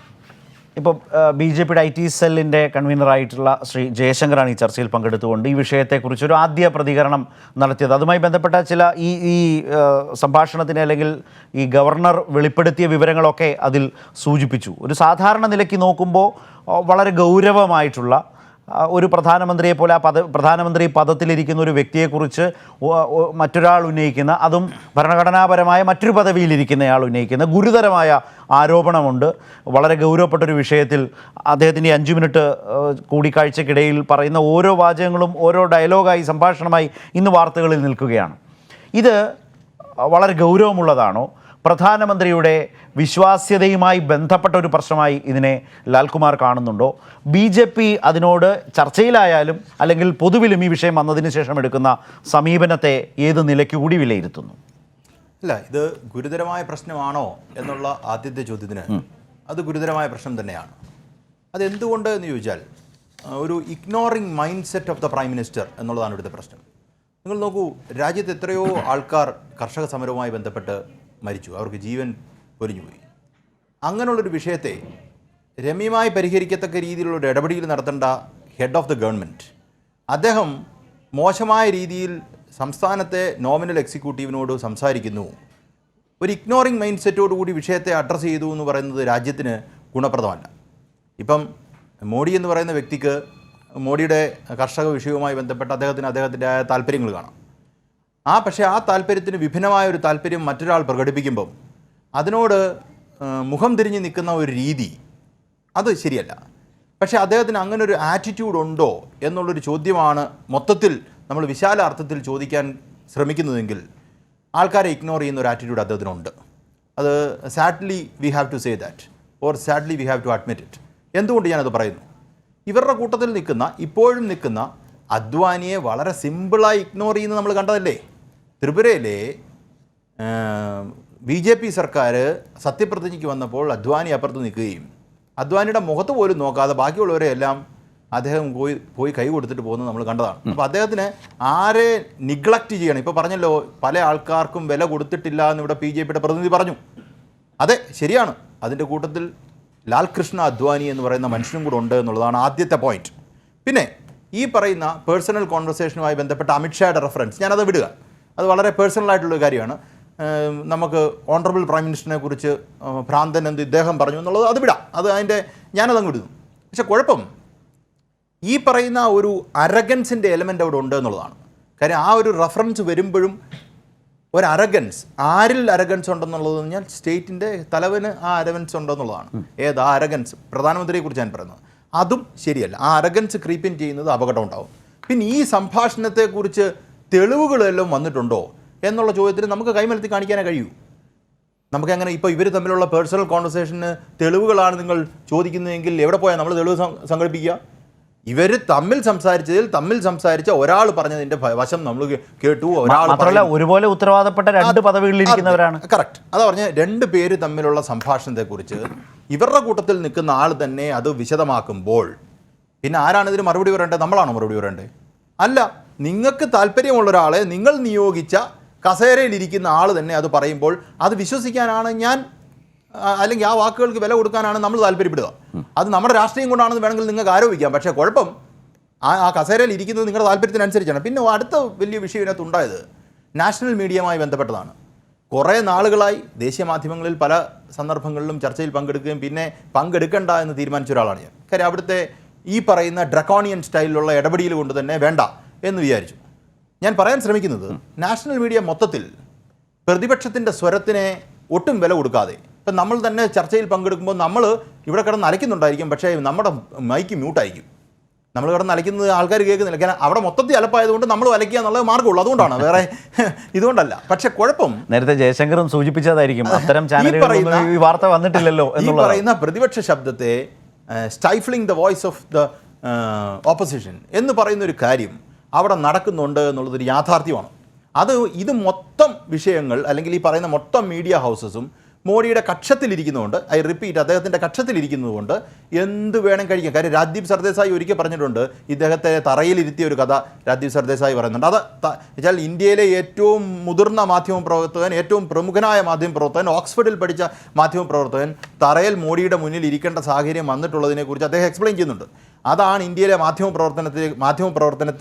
ഇപ്പോൾ ബി ജെ പിയുടെ IT സെല്ലിൻ്റെ കൺവീനറായിട്ടുള്ള ശ്രീ ജയശങ്കറാണ് ഈ ചർച്ചയിൽ പങ്കെടുത്തുകൊണ്ട് ഈ വിഷയത്തെക്കുറിച്ചൊരു ആദ്യ പ്രതികരണം നടത്തിയത്. അതുമായി ബന്ധപ്പെട്ട ചില ഈ സംഭാഷണത്തിന് അല്ലെങ്കിൽ ഈ ഗവർണർ വെളിപ്പെടുത്തിയ വിവരങ്ങളൊക്കെ അതിൽ സൂചിപ്പിച്ചു. ഒരു സാധാരണ നിലയ്ക്ക് നോക്കുമ്പോൾ വളരെ ഗൗരവമായിട്ടുള്ള ഒരു പ്രധാനമന്ത്രിയെ പോലെ പ്രധാനമന്ത്രി പദത്തിലിരിക്കുന്ന ഒരു വ്യക്തിയെക്കുറിച്ച് മറ്റൊരാൾ ഉന്നയിക്കുന്ന, അതും ഭരണഘടനാപരമായ മറ്റൊരു പദവിയിലിരിക്കുന്നയാൾ ഉന്നയിക്കുന്ന ഗുരുതരമായ ആരോപണമുണ്ട്. വളരെ ഗൗരവപ്പെട്ടൊരു വിഷയത്തിൽ അദ്ദേഹത്തിൻ്റെ 5 മിനിറ്റ് കൂടിക്കാഴ്ചക്കിടയിൽ പറയുന്ന ഓരോ വാചകങ്ങളും ഓരോ ഡയലോഗായി, സംഭാഷണമായി ഇന്ന് വാർത്തകളിൽ നിൽക്കുകയാണ്. ഇത് വളരെ ഗൗരവമുള്ളതാണോ? പ്രധാനമന്ത്രിയുടെ വിശ്വാസ്യതയുമായി ബന്ധപ്പെട്ട ഒരു പ്രശ്നമായി ഇതിനെ ലാൽകുമാർ കാണുന്നുണ്ടോ? BJP അതിനോട് ചർച്ചയിലായാലും അല്ലെങ്കിൽ പൊതുവിലും ഈ വിഷയം വന്നതിന് ശേഷം എടുക്കുന്ന സമീപനത്തെ ഏത് നിലയ്ക്ക് കൂടി വിലയിരുത്തുന്നു? അല്ല, ഇത് ഗുരുതരമായ പ്രശ്നമാണോ എന്നുള്ള ആദ്യത്തെ ചോദ്യത്തിന് അത് ഗുരുതരമായ പ്രശ്നം തന്നെയാണ്. അതെന്തുകൊണ്ട് എന്ന് ചോദിച്ചാൽ ഒരു ignoring mind set of the prime minister എന്നുള്ളതാണ് ഇവിടുത്തെ പ്രശ്നം. നിങ്ങൾ നോക്കൂ, രാജ്യത്ത് എത്രയോ ആൾക്കാർ കർഷക സമരവുമായി ബന്ധപ്പെട്ട് മരിച്ചു, അവർക്ക് ജീവൻ പൊലിഞ്ഞുപോയി. അങ്ങനെയുള്ളൊരു വിഷയത്തെ രമ്യമായി പരിഹരിക്കത്തക്ക രീതിയിലുള്ള ഒരു ഇടപെടൽ നടത്തേണ്ട ഹെഡ് ഓഫ് ദ ഗവൺമെൻറ് അദ്ദേഹം മോശമായ രീതിയിൽ സംസ്ഥാനത്തെ നോമിനൽ എക്സിക്യൂട്ടീവിനോട് സംസാരിക്കുന്നു. ഒരു ഇഗ്നോറിങ് മൈൻഡ് സെറ്റോടുകൂടി വിഷയത്തെ അഡ്രസ്സ് ചെയ്തു എന്ന് പറയുന്നത് രാജ്യത്തിന് ഗുണപ്രദമല്ല. ഇപ്പം മോഡി എന്ന് പറയുന്ന വ്യക്തിക്ക് മോഡിയുടെ കർഷക വിഷയവുമായി ബന്ധപ്പെട്ട് അദ്ദേഹത്തിൻ്റെ താല്പര്യങ്ങൾ കാണാം. പക്ഷേ ആ താല്പര്യത്തിന് വിഭിന്നമായ ഒരു താല്പര്യം മറ്റൊരാൾ പ്രകടിപ്പിക്കുമ്പം അതിനോട് മുഖം തിരിഞ്ഞ് നിൽക്കുന്ന ഒരു രീതി അത് ശരിയല്ല. പക്ഷേ അദ്ദേഹത്തിന് അങ്ങനെ ഒരു ആറ്റിറ്റ്യൂഡ് ഉണ്ടോ എന്നുള്ളൊരു ചോദ്യമാണ് മൊത്തത്തിൽ നമ്മൾ വിശാല അർത്ഥത്തിൽ ചോദിക്കാൻ ശ്രമിക്കുന്നതെങ്കിൽ ആൾക്കാരെ ഇഗ്നോർ ചെയ്യുന്ന ഒരു ആറ്റിറ്റ്യൂഡ് അദ്ദേഹത്തിനുണ്ട്. അത് sadly we have to say that, or sadly we have to admit it. എന്തുകൊണ്ട് ഞാനത് പറയുന്നു? ഇവരുടെ കൂട്ടത്തിൽ ഇപ്പോഴും നിൽക്കുന്ന അദ്വാനിയെ വളരെ സിമ്പിളായി ഇഗ്നോർ ചെയ്യുന്നത് നമ്മൾ കണ്ടതല്ലേ. ത്രിപുരയിലെ BJP സർക്കാർ സത്യപ്രതിജ്ഞയ്ക്ക് വന്നപ്പോൾ അദ്വാനി അപ്പുറത്ത് നിൽക്കുകയും അദ്വാനിയുടെ മുഖത്ത് പോലും നോക്കാതെ ബാക്കിയുള്ളവരെ എല്ലാം അദ്ദേഹം പോയി കൈ കൊടുത്തിട്ട് പോകുന്നത് നമ്മൾ കണ്ടതാണ്. അപ്പോൾ അദ്ദേഹത്തിന് ആരെ നിഗ്ലക്റ്റ് ചെയ്യണം? ഇപ്പോൾ പറഞ്ഞല്ലോ, പല ആൾക്കാർക്കും വില കൊടുത്തിട്ടില്ല എന്ന് ഇവിടെ BJPയുടെ പ്രതിനിധി പറഞ്ഞു. അതെ, ശരിയാണ്. അതിൻ്റെ കൂട്ടത്തിൽ ലാൽകൃഷ്ണ അദ്വാനി എന്ന് പറയുന്ന മനുഷ്യനും കൂടെ ഉണ്ട് എന്നുള്ളതാണ് ആദ്യത്തെ പോയിന്റ്. പിന്നെ ഈ പറയുന്ന പേഴ്സണൽ കോൺവെർസേഷനുമായി ബന്ധപ്പെട്ട അമിത്ഷായുടെ റെഫറൻസ് ഞാനത് വിടുക, അത് വളരെ പേഴ്സണലായിട്ടുള്ള കാര്യമാണ്. നമുക്ക് ഓണറബിൾ പ്രൈം മിനിസ്റ്ററിനെ കുറിച്ച് ഭ്രാന്തൻ എന്ത് ഇദ്ദേഹം പറഞ്ഞു എന്നുള്ളത് അത് വിടാം, അത് അതിൻ്റെ ഞാനതങ്ങ് വിടുന്നു. പക്ഷെ കുഴപ്പം ഈ പറയുന്ന ഒരു അരഗൻസിൻ്റെ എലമെൻ്റ് അവിടെ ഉണ്ട് എന്നുള്ളതാണ്. കാര്യം ആ ഒരു റെഫറൻസ് വരുമ്പോഴും ഒരു അരഗൻസ്, ആരിൽ അരഗൻസ് ഉണ്ടെന്നുള്ളത് പറഞ്ഞാൽ സ്റ്റേറ്റിൻ്റെ തലവന് ആ അരഗൻസ് ഉണ്ടെന്നുള്ളതാണ്. ഏത് ആ അരഗൻസ്? പ്രധാനമന്ത്രിയെക്കുറിച്ച് ഞാൻ പറയുന്നത്. അതും ശരിയല്ല. ആ അരഗൻസ് ക്രീപ്പിൻ ചെയ്യുന്നത് അപകടം ഉണ്ടാവും. പിന്നെ ഈ സംഭാഷണത്തെക്കുറിച്ച് തെളിവുകളെല്ലാം വന്നിട്ടുണ്ടോ എന്നുള്ള ചോദ്യത്തിന് നമുക്ക് കൈമലത്തി കാണിക്കാനേ കഴിയൂ. നമുക്കങ്ങനെ ഇപ്പോൾ ഇവർ തമ്മിലുള്ള പേഴ്സണൽ കോൺവെർസേഷന് തെളിവുകളാണ് നിങ്ങൾ ചോദിക്കുന്നതെങ്കിൽ എവിടെ പോയാൽ നമ്മൾ തെളിവ് സംഘടിപ്പിക്കുക? ഇവർ തമ്മിൽ സംസാരിച്ച ഒരാൾ പറഞ്ഞതിൻ്റെ വശം നമ്മൾ കേട്ടു, ഒരാൾ മാത്രമല്ല ഒരുപോലെ ഉത്തരവാദപ്പെട്ട രണ്ട് പദവികളിൽ ഇരിക്കുന്നവരാണ്. കറക്റ്റ്. അതാ പറഞ്ഞ രണ്ട് പേര് തമ്മിലുള്ള സംഭാഷണത്തെക്കുറിച്ച് ഇവരുടെ കൂട്ടത്തിൽ നിൽക്കുന്ന ആൾ തന്നെ അത് വിശദമാക്കുമ്പോൾ പിന്നെ ആരാണ് ഇതിന് മറുപടി പറയേണ്ടത്? നമ്മളാണോ മറുപടി പറയേണ്ടത്? അല്ല, നിങ്ങൾക്ക് താല്പര്യമുള്ള ഒരാളെ നിങ്ങൾ നിയോഗിച്ച കസേരയിലിരിക്കുന്ന ആൾ തന്നെ അത് പറയുമ്പോൾ അത് വിശ്വസിക്കാനാണ് ഞാൻ, അല്ലെങ്കിൽ ആ വാക്കുകൾക്ക് വില കൊടുക്കാനാണ് നമ്മൾ താല്പര്യപ്പെടുക. അത് നമ്മുടെ രാഷ്ട്രീയം കൊണ്ടാണെന്ന് വേണമെങ്കിൽ നിങ്ങൾക്ക് ആരോപിക്കാം. പക്ഷേ കുഴപ്പം ആ കസേരയിൽ ഇരിക്കുന്നത് നിങ്ങളുടെ താല്പര്യത്തിനനുസരിച്ചാണ്. പിന്നെ അടുത്ത വലിയ വിഷയം ഇതിനകത്ത് ഉണ്ടായത് നാഷണൽ മീഡിയയുമായി ബന്ധപ്പെട്ടതാണ്. കുറേ നാളുകളായി ദേശീയ മാധ്യമങ്ങളിൽ പല സന്ദർഭങ്ങളിലും ചർച്ചയിൽ പങ്കെടുക്കുകയും പിന്നെ പങ്കെടുക്കണ്ട എന്ന് തീരുമാനിച്ച ഒരാളാണ് ഞാൻ. കാര്യം അവിടുത്തെ ഈ പറയുന്ന ഡ്രക്കോണിയൻ സ്റ്റൈലിലുള്ള ഇടപെടൽ കൊണ്ട് തന്നെ വേണ്ട എന്ന് വിചാരിച്ചു. ഞാൻ പറയാൻ ശ്രമിക്കുന്നത് നാഷണൽ മീഡിയ മൊത്തത്തിൽ പ്രതിപക്ഷത്തിൻ്റെ സ്വരത്തിനെ ഒട്ടും വില കൊടുക്കാതെ, ഇപ്പം നമ്മൾ തന്നെ ചർച്ചയിൽ പങ്കെടുക്കുമ്പോൾ നമ്മൾ ഇവിടെ കിടന്ന് അലയ്ക്കുന്നുണ്ടായിരിക്കും, പക്ഷേ നമ്മുടെ മൈക്ക് മ്യൂട്ടായിരിക്കും. നമ്മൾ കിടന്ന് അലയ്ക്കുന്നത് ആൾക്കാർ കേൾക്കുന്നില്ല. കാരണം അവിടെ മൊത്തത്തിൽ അലപ്പായതുകൊണ്ട് നമ്മൾ അലയ്ക്കുക എന്നുള്ള മാർഗ്ഗമുള്ളൂ, അതുകൊണ്ടാണ്, വേറെ ഇതുകൊണ്ടല്ല. പക്ഷെ കുഴപ്പം നേരത്തെ ജയശങ്കറും സൂചിപ്പിച്ചതായിരിക്കും, അത്തരം ചാനലുകളിൽ ഈ വാർത്ത വന്നിട്ടില്ലല്ലോ ഈ പറയുന്ന പ്രതിപക്ഷ ശബ്ദത്തെ stifling the voice of the opposition എന്ന് പറയുന്ന ഒരു കാര്യം അവിടെ നടക്കുന്നുണ്ട് എന്നുള്ളതൊരു യാഥാർത്ഥ്യമാണ്. ഇത് മൊത്തം വിഷയങ്ങൾ അല്ലെങ്കിൽ ഈ പറയുന്ന മൊത്തം മീഡിയ ഹൗസസും മോഡിയുടെ കക്ഷത്തിലിരിക്കുന്നതുകൊണ്ട്, ഐ റിപ്പീറ്റ്, അദ്ദേഹത്തിൻ്റെ കക്ഷത്തിലിരിക്കുന്നതുകൊണ്ട് എന്ത് വേണം കഴിക്കാം. കാര്യം രാജ്ദീപ് സർദേശായി ഒരിക്കൽ പറഞ്ഞിട്ടുണ്ട്, ഇദ്ദേഹത്തെ തറയിലിരുത്തിയ ഒരു കഥ രാജ്ദീപ് സർദേശായി പറയുന്നുണ്ട്. അത് വെച്ചാൽ ഇന്ത്യയിലെ ഏറ്റവും മുതിർന്ന മാധ്യമപ്രവർത്തകൻ, ഏറ്റവും പ്രമുഖനായ മാധ്യമപ്രവർത്തകൻ, ഓക്സ്ഫോർഡിൽ പഠിച്ച മാധ്യമപ്രവർത്തകൻ തറയിൽ മോഡിയുടെ മുന്നിൽ ഇരിക്കേണ്ട സാഹചര്യം വന്നിട്ടുള്ളതിനെക്കുറിച്ച് അദ്ദേഹം എക്സ്പ്ലെയിൻ ചെയ്യുന്നുണ്ട്. അതാണ് ഇന്ത്യയിലെ മാധ്യമപ്രവർത്തനത്തിൽ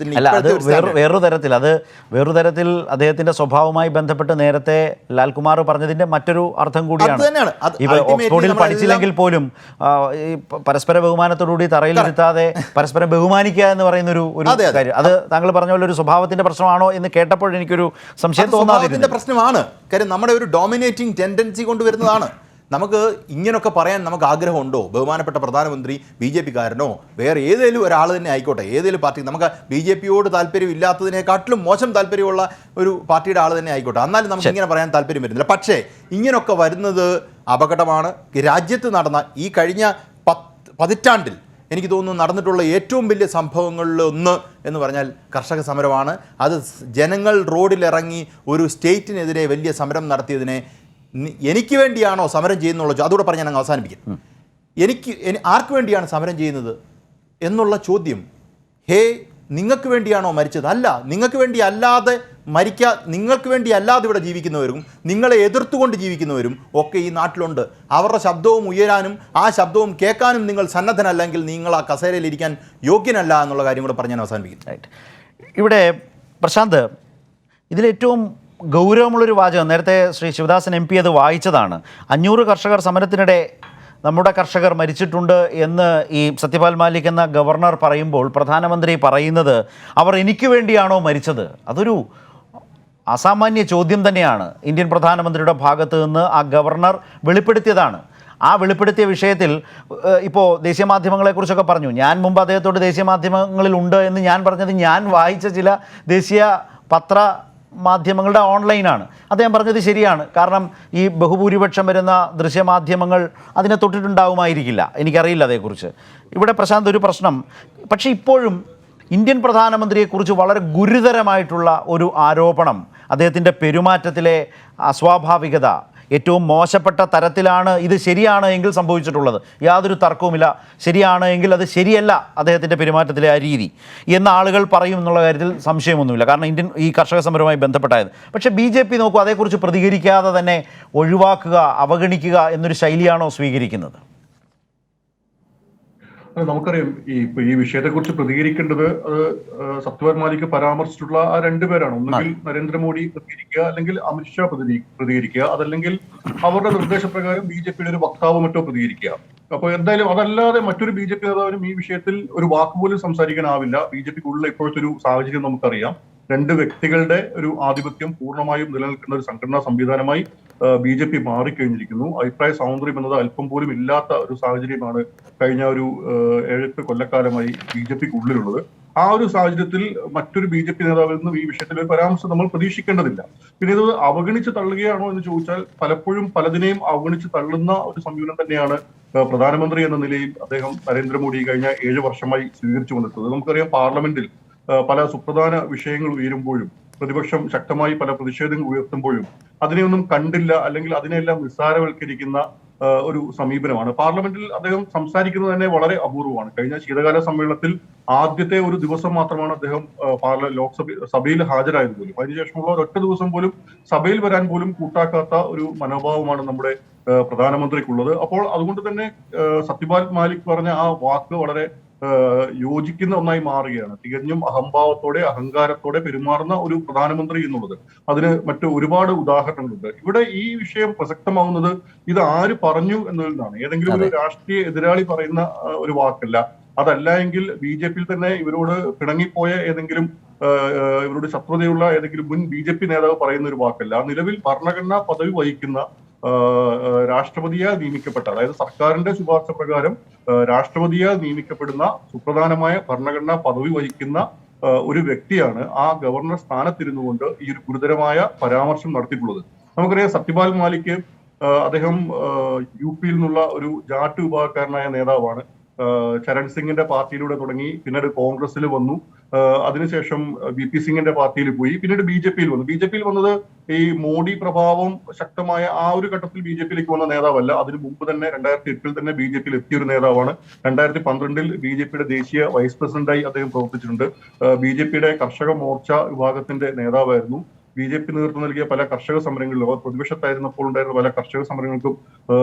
വേറൊരു തരത്തിൽ അദ്ദേഹത്തിന്റെ സ്വഭാവവുമായി ബന്ധപ്പെട്ട് നേരത്തെ ലാൽകുമാർ പറഞ്ഞതിന്റെ മറ്റൊരു അർത്ഥം കൂടിയാണ്. ഓക്സ്ഫോർഡിൽ പഠിച്ചില്ലെങ്കിൽ പോലും ഈ പരസ്പര ബഹുമാനത്തോടുകൂടി തറയിലിരുത്താതെ പരസ്പരം ബഹുമാനിക്കുക എന്ന് പറയുന്ന ഒരു കാര്യം, അത് താങ്കൾ പറഞ്ഞ പോലെ ഒരു സ്വഭാവത്തിന്റെ പ്രശ്നമാണോ എന്ന് കേട്ടപ്പോൾ എനിക്കൊരു സംശയം തോന്നാതിന്റെ പ്രശ്നമാണ്. കാര്യം നമ്മുടെ ഒരു ഡോമിനേറ്റിംഗ് ടെൻഡൻസി കൊണ്ടുവരുന്നതാണ്. നമുക്ക് ഇങ്ങനെയൊക്കെ പറയാൻ നമുക്ക് ആഗ്രഹമുണ്ടോ? ബഹുമാനപ്പെട്ട പ്രധാനമന്ത്രി BJP-കാരനോ വേറെ ഏതെങ്കിലും ഒരാൾ തന്നെ ആയിക്കോട്ടെ, ഏതെങ്കിലും പാർട്ടി, നമുക്ക് BJP-യോട് താല്പര്യം ഇല്ലാത്തതിനെക്കാട്ടിലും മോശം താല്പര്യമുള്ള ഒരു പാർട്ടിയുടെ ആൾ തന്നെ ആയിക്കോട്ടെ, എന്നാലും നമുക്ക് ഇങ്ങനെ പറയാൻ താല്പര്യം വരുന്നില്ല. പക്ഷേ ഇങ്ങനെയൊക്കെ വരുന്നത് അപകടമാണ്. രാജ്യത്ത് നടന്ന ഈ കഴിഞ്ഞ പതിറ്റാണ്ടിൽ എനിക്ക് തോന്നുന്നു നടന്നിട്ടുള്ള ഏറ്റവും വലിയ സംഭവങ്ങളിൽ ഒന്ന് എന്ന് പറഞ്ഞാൽ കർഷക സമരമാണ്. അത് ജനങ്ങൾ റോഡിലിറങ്ങി ഒരു സ്റ്റേറ്റിനെതിരെ വലിയ സമരം നടത്തിയതിനെ എനിക്ക് വേണ്ടിയാണോ സമരം ചെയ്യുന്നുള്ളത്, അതുകൂടെ പറഞ്ഞ് ഞാൻ അവസാനിപ്പിക്കും. ആർക്ക് വേണ്ടിയാണ് സമരം ചെയ്യുന്നത് എന്നുള്ള ചോദ്യം, നിങ്ങൾക്ക് വേണ്ടിയാണോ മരിച്ചത്? അല്ല, നിങ്ങൾക്ക് വേണ്ടി അല്ലാതെ നിങ്ങൾക്ക് വേണ്ടി അല്ലാതെ ഇവിടെ ജീവിക്കുന്നവരും നിങ്ങളെ എതിർത്തുകൊണ്ട് ജീവിക്കുന്നവരും ഒക്കെ ഈ നാട്ടിലുണ്ട്. അവരുടെ ശബ്ദവും ഉയരാനും ആ ശബ്ദവും കേൾക്കാനും നിങ്ങൾ സന്നദ്ധനല്ലെങ്കിൽ നിങ്ങൾ ആ കസേരയിലിരിക്കാൻ യോഗ്യനല്ല എന്നുള്ള കാര്യം കൂടെ പറഞ്ഞ് ഞാൻ അവസാനിപ്പിക്കും. ഇവിടെ പ്രശാന്ത്, ഇതിലേറ്റവും ഗൗരവമുള്ളൊരു വാചകം, നേരത്തെ ശ്രീ ശിവദാസൻ MP അത് വായിച്ചതാണ്. 500 കർഷകർ സമരത്തിനിടെ നമ്മുടെ കർഷകർ മരിച്ചിട്ടുണ്ട് എന്ന് ഈ സത്യപാൽ മാലിക് എന്ന ഗവർണർ പറയുമ്പോൾ പ്രധാനമന്ത്രി പറയുന്നത് അവർ എനിക്ക് വേണ്ടിയാണോ മരിച്ചത്? അതൊരു അസാമാന്യ ചോദ്യം തന്നെയാണ്. ഇന്ത്യൻ പ്രധാനമന്ത്രിയുടെ ഭാഗത്ത് നിന്ന് ആ ഗവർണർ വെളിപ്പെടുത്തിയതാണ്. ആ വെളിപ്പെടുത്തിയ വിഷയത്തിൽ ഇപ്പോൾ ദേശീയ മാധ്യമങ്ങളെക്കുറിച്ചൊക്കെ പറഞ്ഞു. ഞാൻ മുമ്പ് അദ്ദേഹത്തോട് ദേശീയ മാധ്യമങ്ങളിൽ ഉണ്ട് എന്ന് ഞാൻ പറഞ്ഞത് ഞാൻ വായിച്ച ചില ദേശീയ മാധ്യമങ്ങളുടെ ഓൺലൈനാണ്. അദ്ദേഹം പറഞ്ഞത് ശരിയാണ്. കാരണം ഈ ബഹുഭൂരിപക്ഷം വരുന്ന ദൃശ്യമാധ്യമങ്ങൾ അതിനെ തൊട്ടിട്ടുണ്ടാവുമായിരിക്കില്ല, എനിക്കറിയില്ല അതേക്കുറിച്ച്. ഇവിടെ പ്രശാന്ത് ഒരു പ്രശ്നം, പക്ഷേ ഇപ്പോഴും ഇന്ത്യൻ പ്രധാനമന്ത്രിയെക്കുറിച്ച് വളരെ ഗുരുതരമായിട്ടുള്ള ഒരു ആരോപണം, അദ്ദേഹത്തിൻ്റെ പെരുമാറ്റത്തിലെ അസ്വാഭാവികത, ഏറ്റവും മോശപ്പെട്ട തരത്തിലാണ് ഇത് ശരിയാണ് എങ്കിൽ സംഭവിച്ചിട്ടുള്ളത്, യാതൊരു തർക്കവുമില്ല. ശരിയാണ് എങ്കിൽ അത് ശരിയല്ല അദ്ദേഹത്തിൻ്റെ പെരുമാറ്റത്തിലെ ആ രീതി എന്ന് ആളുകൾ പറയും എന്നുള്ള കാര്യത്തിൽ സംശയമൊന്നുമില്ല. കാരണം ഈ കർഷക സമരവുമായി ബന്ധപ്പെട്ടായത്. പക്ഷേ BJP നോക്കൂ, അതേക്കുറിച്ച് പ്രതികരിക്കാതെ തന്നെ ഒഴിവാക്കുക, അവഗണിക്കുക എന്നൊരു ശൈലിയാണോ സ്വീകരിക്കുന്നത്? നമുക്കറിയാം ഈ വിഷയത്തെക്കുറിച്ച് പ്രതികരിക്കേണ്ടത് അത് സത്യപാൽ മാലിക് പരാമർശിച്ചിട്ടുള്ള ആ രണ്ടുപേരാണ്. ഒന്നുകിൽ നരേന്ദ്രമോദി പ്രതികരിക്കുക, അല്ലെങ്കിൽ അമിത്ഷാ പ്രതികരിക്കുക, അതല്ലെങ്കിൽ അവരുടെ നിർദ്ദേശപ്രകാരം BJPയുടെ ഒരു വക്താവോ മറ്റോ പ്രതികരിക്കുക. അപ്പൊ എന്തായാലും അതല്ലാതെ മറ്റൊരു BJP നേതാവിനും ഈ വിഷയത്തിൽ ഒരു വാക്കുപോലും സംസാരിക്കാനാവില്ല. BJPക്കുള്ളിൽ ഇപ്പോഴത്തെ ഒരു സാഹചര്യം നമുക്കറിയാം. രണ്ട് വ്യക്തികളുടെ ഒരു ആധിപത്യം പൂർണ്ണമായും നിലനിൽക്കുന്ന ഒരു സംഘടനാ സംവിധാനമായി BJP മാറിക്കഴിഞ്ഞിരിക്കുന്നു. അഭിപ്രായ സ്വാതന്ത്ര്യം എന്നത് അല്പം പോലും ഇല്ലാത്ത ഒരു സാഹചര്യമാണ് കഴിഞ്ഞ ഒരു 7-8 കൊല്ലക്കാലമായി BJPക്കുള്ളിലുള്ളത്. ആ ഒരു സാഹചര്യത്തിൽ മറ്റൊരു BJP നേതാവിൽ നിന്നും ഈ വിഷയത്തിൽ ഒരു പരാമർശം നമ്മൾ പ്രതീക്ഷിക്കേണ്ടതില്ല. പിന്നെ ഇത് അവഗണിച്ച് തള്ളുകയാണോ എന്ന് ചോദിച്ചാൽ പലപ്പോഴും പലതിനെയും അവഗണിച്ച് തള്ളുന്ന ഒരു സമീപനം തന്നെയാണ് പ്രധാനമന്ത്രി എന്ന നിലയിൽ അദ്ദേഹം നരേന്ദ്രമോദി കഴിഞ്ഞ 7 വർഷമായി സ്വീകരിച്ചു കൊണ്ടിട്ടുള്ളത്. നമുക്കറിയാം, പാർലമെന്റിൽ പല സുപ്രധാന വിഷയങ്ങൾ ഉയരുമ്പോഴും പ്രതിപക്ഷം ശക്തമായി പല പ്രതിഷേധങ്ങൾ ഉയർത്തുമ്പോഴും അതിനെയൊന്നും കണ്ടില്ല, അല്ലെങ്കിൽ അതിനെല്ലാം നിസ്സാരവൽക്കരിക്കുന്ന ഒരു സമീപനമാണ്. പാർലമെന്റിൽ അദ്ദേഹം സംസാരിക്കുന്നത് തന്നെ വളരെ അപൂർവമാണ്. കഴിഞ്ഞ ശീതകാല സമ്മേളനത്തിൽ ആദ്യത്തെ ഒരു ദിവസം മാത്രമാണ് അദ്ദേഹം സഭയിൽ ഹാജരായത് പോലും. അതിനുശേഷമുള്ള ഒരൊറ്റ ദിവസം പോലും സഭയിൽ വരാൻ പോലും കൂട്ടാക്കാത്ത ഒരു മനോഭാവമാണ് നമ്മുടെ പ്രധാനമന്ത്രിക്കുള്ളത്. അപ്പോൾ അതുകൊണ്ട് തന്നെ സത്യപാൽ മാലിക് പറഞ്ഞ ആ വാക്ക് വളരെ യോജിക്കുന്ന ഒന്നായി മാറുകയാണ്. തികഞ്ഞും അഹംഭാവത്തോടെ അഹങ്കാരത്തോടെ പെരുമാറുന്ന ഒരു പ്രധാനമന്ത്രി എന്നുള്ളത്. അതിന് മറ്റു ഒരുപാട് ഉദാഹരണങ്ങളുണ്ട്. ഇവിടെ ഈ വിഷയം പ്രസക്തമാവുന്നത് ഇത് ആര് പറഞ്ഞു എന്നതിൽ നിന്നാണ്. ഏതെങ്കിലും ഒരു രാഷ്ട്രീയ എതിരാളി പറയുന്ന ഒരു വാക്കല്ല. അതല്ല എങ്കിൽ BJPയിൽ തന്നെ ഇവരോട് പിണങ്ങിപ്പോയ ഏതെങ്കിലും ഇവരോട് ശത്രുതയുള്ള ഏതെങ്കിലും മുൻ BJP നേതാവ് പറയുന്ന ഒരു വാക്കല്ല. നിലവിൽ ഭരണഘടനാ പദവി വഹിക്കുന്ന രാഷ്ട്രപതിയാൽ നിയമിക്കപ്പെട്ട, അതായത് സർക്കാരിന്റെ ശുപാർശ പ്രകാരം രാഷ്ട്രപതിയാൽ നിയമിക്കപ്പെടുന്ന സുപ്രധാനമായ ഭരണഘടനാ പദവി വഹിക്കുന്ന ഒരു വ്യക്തിയാണ് ആ ഗവർണർ സ്ഥാനത്തിരുന്നുകൊണ്ട് ഈ ഒരു ഗുരുതരമായ പരാമർശം നടത്തിയിട്ടുള്ളത്. നമുക്കറിയാം, സത്യപാൽ മാലിക് അദ്ദേഹം UPയിൽ നിന്നുള്ള ഒരു ജാട്ട് വിഭാഗക്കാരനായ നേതാവാണ്. ചരൺ സിംഗിന്റെ പാർട്ടിയിലൂടെ തുടങ്ങി, പിന്നീട് കോൺഗ്രസിൽ വന്നു, അതിനുശേഷം VP സിംഗിന്റെ പാർട്ടിയിൽ പോയി, പിന്നീട് BJPയിൽ വന്നു. BJPയിൽ വന്നത് ഈ മോഡി പ്രഭാവം ശക്തമായ ആ ഒരു ഘട്ടത്തിൽ BJPയിലേക്ക് വന്ന നേതാവല്ല. അതിനു മുമ്പ് തന്നെ 2008 തന്നെ BJPയിൽ എത്തിയ ഒരു നേതാവാണ്. 2012 BJPയുടെ ദേശീയ വൈസ് പ്രസിഡന്റായി അദ്ദേഹം പ്രവർത്തിച്ചിട്ടുണ്ട്. BJPയുടെ കർഷക മോർച്ച വിഭാഗത്തിന്റെ നേതാവായിരുന്നു. BJP നേതൃത്വം നൽകിയ പല കർഷക സമരങ്ങളിലും, പ്രതിപക്ഷത്തായിരുന്നപ്പോൾ ഉണ്ടായിരുന്ന പല കർഷക സമരങ്ങൾക്കും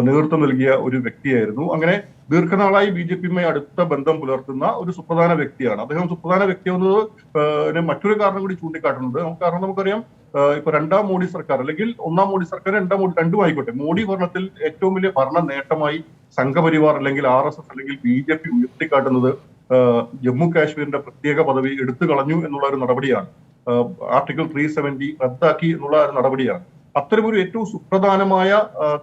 നേതൃത്വം നൽകിയ ഒരു വ്യക്തിയായിരുന്നു. അങ്ങനെ ദീർഘനാളായി BJPയുമായി അടുത്ത ബന്ധം പുലർത്തുന്ന ഒരു സുപ്രധാന വ്യക്തിയാണ് അദ്ദേഹം. സുപ്രധാന വ്യക്തിയാവുന്നത് മറ്റൊരു കാരണം കൂടി ചൂണ്ടിക്കാട്ടുന്നുണ്ട്. കാരണം നമുക്കറിയാം, ഇപ്പൊ 2ാം മോഡി സർക്കാർ, അല്ലെങ്കിൽ 1ാം മോഡി സർക്കാർ, 2ാം മോഡി, രണ്ടും ആയിക്കോട്ടെ, മോഡി ഭരണത്തിൽ ഏറ്റവും വലിയ ഭരണ നേട്ടമായി സംഘപരിവാർ അല്ലെങ്കിൽ RSS അല്ലെങ്കിൽ BJP ഉയർത്തിക്കാട്ടുന്നത് ജമ്മു കാശ്മീരിന്റെ പ്രത്യേക പദവി എടുത്തു കളഞ്ഞു എന്നുള്ള ഒരു നടപടിയാണ്. ആർട്ടിക്കിൾ 370 റദ്ദാക്കി എന്നുള്ള ഒരു നടപടിയാണ്. അത്തരമൊരു ഏറ്റവും സുപ്രധാനമായ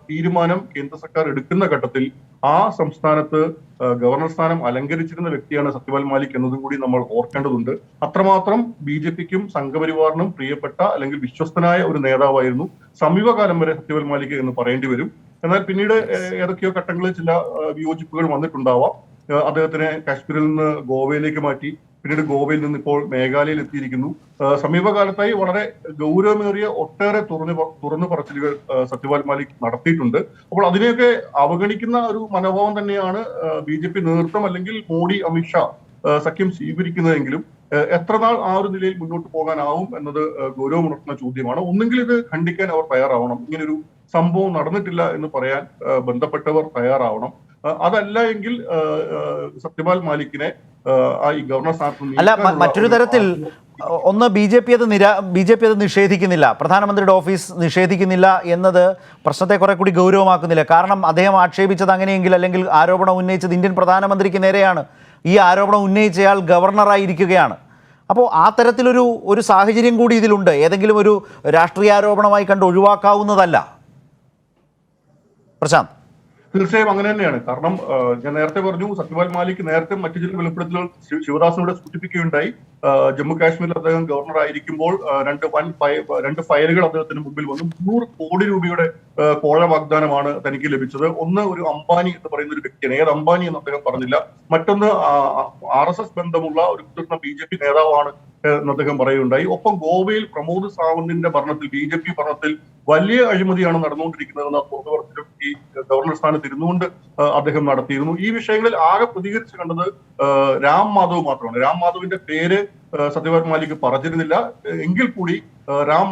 തീരുമാനം കേന്ദ്ര സർക്കാർ എടുക്കുന്ന ഘട്ടത്തിൽ ആ സംസ്ഥാനത്ത് ഗവർണർ സ്ഥാനം അലങ്കരിച്ചിരുന്ന വ്യക്തിയാണ് സത്യപാൽ മാലിക് എന്നതും കൂടി നമ്മൾ ഓർക്കേണ്ടതുണ്ട്. അത്രമാത്രം BJPക്കും സംഘപരിവാറിനും പ്രിയപ്പെട്ട അല്ലെങ്കിൽ വിശ്വസ്തനായ ഒരു നേതാവായിരുന്നു സമീപകാലം വരെ സത്യപാൽ മാലിക് എന്ന് പറയേണ്ടി വരും. എന്നാൽ പിന്നീട് ഏതൊക്കെയോ ഘട്ടങ്ങളിൽ ചില വിയോജിപ്പുകൾ വന്നിട്ടുണ്ടാവാം. അദ്ദേഹത്തിനെ കാശ്മീരിൽ നിന്ന് ഗോവയിലേക്ക് മാറ്റി, പിന്നീട് ഗോവയിൽ നിന്ന് ഇപ്പോൾ മേഘാലയയിൽ എത്തിയിരിക്കുന്നു. സമീപകാലത്തായി വളരെ ഗൗരവമേറിയ ഒട്ടേറെ തുറന്നു പറച്ചിലുകൾ സത്യപാൽ മാലിക് നടത്തിയിട്ടുണ്ട്. അപ്പോൾ അതിനെയൊക്കെ അവഗണിക്കുന്ന ഒരു മനോഭാവം തന്നെയാണ് BJP നേതൃത്വം അല്ലെങ്കിൽ മോഡി അമിത്ഷാ സഖ്യം സ്വീകരിക്കുന്നതെങ്കിലും എത്ര നാൾ ആ ഒരു നിലയിൽ മുന്നോട്ട് പോകാനാവും എന്നത് ഗൗരവമുണർത്തുന്ന ചോദ്യമാണ്. ഒന്നുകിൽ ഇത് ഖണ്ഡിക്കാൻ അവർ തയ്യാറാവണം. ഇങ്ങനൊരു സംഭവം നടന്നിട്ടില്ല എന്ന് പറയാൻ ബന്ധപ്പെട്ടവർ തയ്യാറാവണം. അതല്ല എങ്കിൽ സത്യപാൽ മാലിക്കിനെ ഈ ഗവർണർ സ്ഥാനത്ത് അല്ല, മറ്റൊരു തരത്തിൽ ഒന്ന് BJP അത് നിഷേധിക്കുന്നില്ല, പ്രധാനമന്ത്രിയുടെ ഓഫീസ് നിഷേധിക്കുന്നില്ല എന്നത് പ്രശ്നത്തെ കുറെ കൂടി ഗൗരവമാക്കുന്നില്ല. കാരണം അദ്ദേഹം ആക്ഷേപിച്ചത് അങ്ങനെയെങ്കിൽ, അല്ലെങ്കിൽ ആരോപണം ഉന്നയിച്ചത് ഇന്ത്യൻ പ്രധാനമന്ത്രിക്ക് നേരെയാണ്. ഈ ആരോപണം ഉന്നയിച്ചയാൾ ഗവർണറായിരിക്കുകയാണ്. അപ്പോൾ ആ തരത്തിലൊരു സാഹചര്യം കൂടി ഇതിലുണ്ട്. ഏതെങ്കിലും ഒരു രാഷ്ട്രീയാരോപണമായി കണ്ട് ഒഴിവാക്കാവുന്നതല്ല. പ്രശാന്ത്, തീർച്ചയായും അങ്ങനെ തന്നെയാണ്. കാരണം ഞാൻ നേരത്തെ പറഞ്ഞു, സത്യപാൽ മാലിക് നേരത്തെ മറ്റു ചില വെളിപ്പെടുത്തലുകൾ ശിവദാസിനോട് സൂചിപ്പിക്കുകയുണ്ടായി. ജമ്മു കാശ്മീരിൽ അദ്ദേഹം ഗവർണർ ആയിരിക്കുമ്പോൾ രണ്ട് ഫയലുകൾ അദ്ദേഹത്തിന് മുമ്പിൽ വന്നു. 300 കോടി രൂപയുടെ കോഴ വാഗ്ദാനമാണ് തനിക്ക് ലഭിച്ചത്. ഒന്ന് ഒരു അംബാനി എന്ന് പറയുന്ന ഒരു വ്യക്തിയാണ്. ഏത് അംബാനി എന്ന് അദ്ദേഹം പറഞ്ഞില്ല. മറ്റൊന്ന് RSS ബന്ധമുള്ള ഒരു മുതിർന്ന BJP നേതാവാണ് എന്ന് അദ്ദേഹം പറയുകയുണ്ടായി. ഒപ്പം ഗോവയിൽ പ്രമോദ് സാവന്തിന്റെ ഭരണത്തിൽ, BJP ഭരണത്തിൽ വലിയ അഴിമതിയാണ് നടന്നുകൊണ്ടിരിക്കുന്നതെന്ന് പുറത്തുപറച്ചിലും ഈ ഗവർണർ സ്ഥാനത്ത് ഇരുന്നുകൊണ്ട് അദ്ദേഹം നടത്തിയിരുന്നു. ഈ വിഷയങ്ങളിൽ ആകെ പ്രതികരിച്ച് കണ്ടത് രാം മാധവ് മാത്രമാണ്. രാം മാധവിന്റെ പേര് സത്യപാൽ മാലിക് പറഞ്ഞിരുന്നില്ല. എങ്കിൽ കൂടി രാം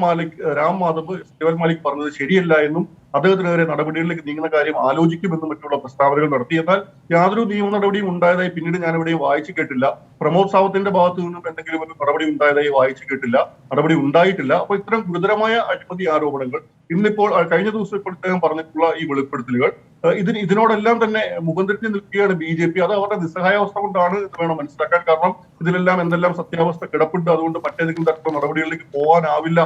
മാധവ് സത്യപാൽ മാലിക് പറഞ്ഞത് ശരിയല്ല എന്നും അദ്ദേഹത്തിനെതിരെ നടപടികളിലേക്ക് നീങ്ങുന്ന കാര്യം ആലോചിക്കുമെന്നും മറ്റുള്ള പ്രസ്താവനകൾ നടത്തി. എന്നാൽ യാതൊരു നിയമ നടപടിയും ഉണ്ടായതായി പിന്നീട് ഞാൻ എവിടെയും വായിച്ചു കേട്ടില്ല. പ്രമോദ് സാവന്തിന്റെ ഭാഗത്തു നിന്നും എന്തെങ്കിലും ഒരു നടപടി ഉണ്ടായതായി വായിച്ചു കേട്ടില്ല, നടപടി ഉണ്ടായിട്ടില്ല. അപ്പൊ ഇത്തരം ഗുരുതരമായ അഴിമതി ആരോപണങ്ങൾ ഇന്നിപ്പോൾ കഴിഞ്ഞ ദിവസം ഇപ്പോൾ ഇദ്ദേഹം പറഞ്ഞിട്ടുള്ള ഈ വെളിപ്പെടുത്തലുകൾ ഇതിനോടെല്ലാം തന്നെ മുഖം തിരിഞ്ഞ് നിൽക്കുകയാണ് BJP. അത് അവരുടെ നിസ്സഹായാവസ്ഥ കൊണ്ടാണ് എന്ന് വേണം മനസ്സിലാക്കാൻ. കാരണം ഇതിലെല്ലാം എന്തെല്ലാം സത്യാവസ്ഥ കിടപ്പുണ്ട്, അതുകൊണ്ട് മറ്റേതെങ്കിലും തരത്തിലുള്ള നടപടികളിലേക്ക് പോകാനാവില്ല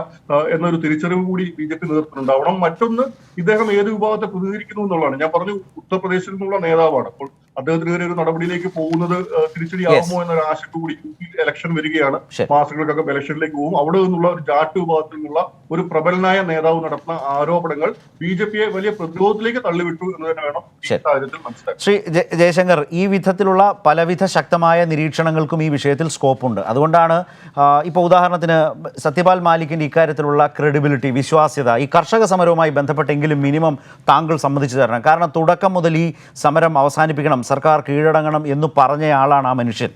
എന്നൊരു തിരിച്ചറിവ് കൂടി BJP നേതൃത്വത്തിനുണ്ടാവണം. മറ്റൊന്ന്, ഇദ്ദേഹം ഏത് വിഭാഗത്തെ പ്രതിനിധീകരിക്കുന്നു എന്നുള്ളതാണ്. ഞാൻ പറഞ്ഞു, ഉത്തർപ്രദേശിൽ നിന്നുള്ള നേതാവാണ്. അപ്പോൾ അദ്ദേഹത്തിനെതിരെ ഒരു നടപടിയിലേക്ക് പോകുന്നത് തിരിച്ചടിയാകുമോ എന്നൊരു ആശങ്ക കൂടി. ഇലക്ഷൻ വരികയാണ്, മാസങ്ങൾക്കകം ഇലക്ഷനിലേക്ക് പോകും. അവിടെ നിന്നുള്ള ഒരു ജാട്ട് വിഭാഗത്തിൽ നിന്നുള്ള ഒരു പ്രബലനായ നേതാവ് നടത്തുന്ന ആരോപണങ്ങൾ BJPയെ വലിയ പ്രതിരോധത്തിലേക്ക് തള്ളിവിട്ടു എന്ന് തന്നെ വേണം ഈ സാഹചര്യത്തിൽ മനസ്സിലാക്കാൻ. ശ്രീ ജയശങ്കർ, ഈ വിധത്തിലുള്ള പലവിധ ശക്തമായ നിരീക്ഷണങ്ങൾക്കും ഈ വിഷയത്തിൽ സ്കോപ്പുണ്ട്. അതുകൊണ്ടാണ് ഇപ്പോൾ ഉദാഹരണത്തിന് സത്യപാൽ മാലിക്കിൻ്റെ ഇക്കാര്യത്തിലുള്ള ക്രെഡിബിലിറ്റി, വിശ്വാസ്യത ഈ കർഷക സമരവുമായി ബന്ധപ്പെട്ടെങ്കിലും മിനിമം താങ്കൾ സമ്മതിച്ചു തരണം. കാരണം തുടക്കം മുതൽ ഈ സമരം അവസാനിപ്പിക്കണം, സർക്കാർ കീഴടങ്ങണം എന്ന് പറഞ്ഞയാളാണ് ആ മനുഷ്യൻ.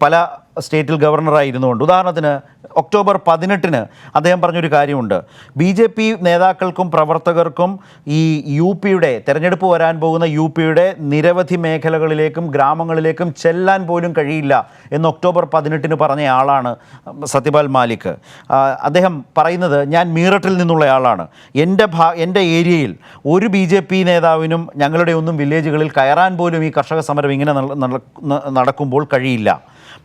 പല സ്റ്റേറ്റിൽ ഗവർണറായിരുന്നുകൊണ്ട് ഉദാഹരണത്തിന് ഒക്ടോബർ 18 അദ്ദേഹം പറഞ്ഞൊരു കാര്യമുണ്ട്, BJP നേതാക്കൾക്കും പ്രവർത്തകർക്കും ഈ UPയുടെ തെരഞ്ഞെടുപ്പ് വരാൻ പോകുന്ന UPയുടെ നിരവധി മേഖലകളിലേക്കും ഗ്രാമങ്ങളിലേക്കും ചെല്ലാൻ പോലും കഴിയില്ല എന്ന് ഒക്ടോബർ 18 പറഞ്ഞ ആളാണ് സത്യപാൽ മാലിക്. അദ്ദേഹം പറയുന്നത്, ഞാൻ മീററ്റിൽ നിന്നുള്ളയാളാണ്, എൻ്റെ ഏരിയയിൽ ഒരു BJP നേതാവിനും ഞങ്ങളുടെ ഒന്നും വില്ലേജുകളിൽ കയറാൻ പോലും ഈ കർഷക സമരം ഇങ്ങനെ നടക്കുമ്പോൾ കഴിയില്ല.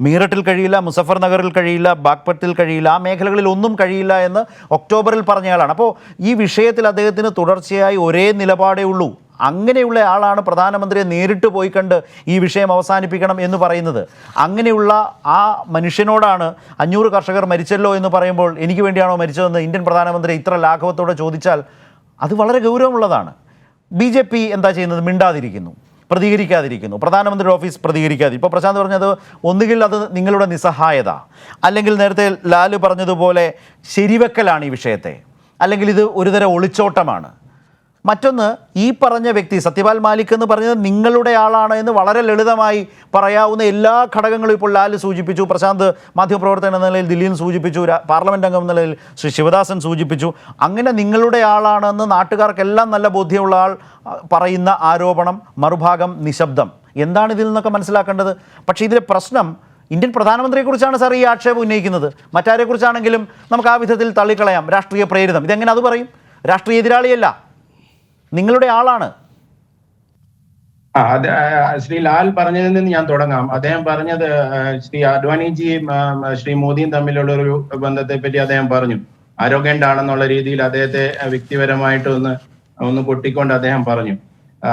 മീററ്റിൽ കഴിയില്ല, മുസഫർ നഗറിൽ കഴിയില്ല, ബാഗ്പത്തിൽ കഴിയില്ല, ആ മേഖലകളിൽ ഒന്നും കഴിയില്ല എന്ന് ഒക്ടോബറിൽ പറഞ്ഞയാളാണ്. അപ്പോൾ ഈ വിഷയത്തിൽ അദ്ദേഹത്തിന് തുടർച്ചയായി ഒരേ നിലപാടേ ഉള്ളൂ. അങ്ങനെയുള്ള ആളാണ് പ്രധാനമന്ത്രിയെ നേരിട്ട് പോയി കണ്ട് ഈ വിഷയം അവസാനിപ്പിക്കണം എന്ന് പറയുന്നത്. അങ്ങനെയുള്ള ആ മനുഷ്യനോടാണ് 500 കർഷകർ മരിച്ചല്ലോ എന്ന് പറയുമ്പോൾ എനിക്ക് വേണ്ടിയാണോ മരിച്ചതെന്ന് ഇന്ത്യൻ പ്രധാനമന്ത്രി ഇത്ര ലാഘവത്തോടെ ചോദിച്ചാൽ അത് വളരെ ഗൗരവമുള്ളതാണ്. BJP എന്താ ചെയ്യുന്നത്? മിണ്ടാതിരിക്കുന്നു, പ്രതികരിക്കാതിരിക്കുന്നു, പ്രധാനമന്ത്രിയുടെ ഓഫീസ് പ്രതികരിക്കാതെ. ഇപ്പോൾ പ്രശാന്ത് പറഞ്ഞത് ഒന്നുകിൽ അത് നിങ്ങളുടെ നിസ്സഹായത, അല്ലെങ്കിൽ നേരത്തെ ലാല് പറഞ്ഞതുപോലെ ശരിവെക്കലാണ് ഈ വിഷയത്തെ, അല്ലെങ്കിൽ ഇത് ഒരുതരം ഒളിച്ചോട്ടമാണ്. മറ്റൊന്ന്, ഈ പറഞ്ഞ വ്യക്തി സത്യപാൽ മാലിക് എന്ന് പറഞ്ഞത് നിങ്ങളുടെ ആളാണ് എന്ന് വളരെ ലളിതമായി പറയാവുന്ന എല്ലാ ഘടകങ്ങളും ഇപ്പോൾ ലാല് സൂചിപ്പിച്ചു, പ്രശാന്ത് മാധ്യമപ്രവർത്തകൻ എന്ന നിലയിൽ ദില്ലിയിൽ സൂചിപ്പിച്ചു, പാർലമെൻറ്റ് അംഗം എന്ന നിലയിൽ ശ്രീ ശിവദാസൻ സൂചിപ്പിച്ചു. അങ്ങനെ നിങ്ങളുടെ ആളാണെന്ന് നാട്ടുകാർക്കെല്ലാം നല്ല ബോധ്യമുള്ള ആൾ പറയുന്ന ആരോപണം, മറുഭാഗം നിശബ്ദം. എന്താണ് ഇതിൽ നിന്നൊക്കെ മനസ്സിലാക്കേണ്ടത്? പക്ഷേ ഇതിലെ പ്രശ്നം ഇന്ത്യൻ പ്രധാനമന്ത്രിയെക്കുറിച്ചാണ് സാർ ഈ ആക്ഷേപം ഉന്നയിക്കുന്നത്. മറ്റാരെക്കുറിച്ചാണെങ്കിലും നമുക്ക് ആ വിധത്തിൽ തള്ളിക്കളയാം, രാഷ്ട്രീയ പ്രേരിതം. ഇതെങ്ങനെ അത് പറയും? രാഷ്ട്രീയ എതിരാളിയല്ല, നിങ്ങളുടെ ആളാണ്. ശ്രീ ലാൽ പറഞ്ഞതിൽ നിന്ന് ഞാൻ തുടങ്ങാം. അദ്ദേഹം പറഞ്ഞത് ശ്രീ അദ്വാനിജിയും ശ്രീ മോദിയും തമ്മിലുള്ള ഒരു ബന്ധത്തെ പറ്റി അദ്ദേഹം പറഞ്ഞു. ആരോഗ്യണ്ടാണെന്നുള്ള രീതിയിൽ അദ്ദേഹത്തെ വ്യക്തിപരമായിട്ട് ഒന്ന് പൊട്ടിക്കൊണ്ട് അദ്ദേഹം പറഞ്ഞു.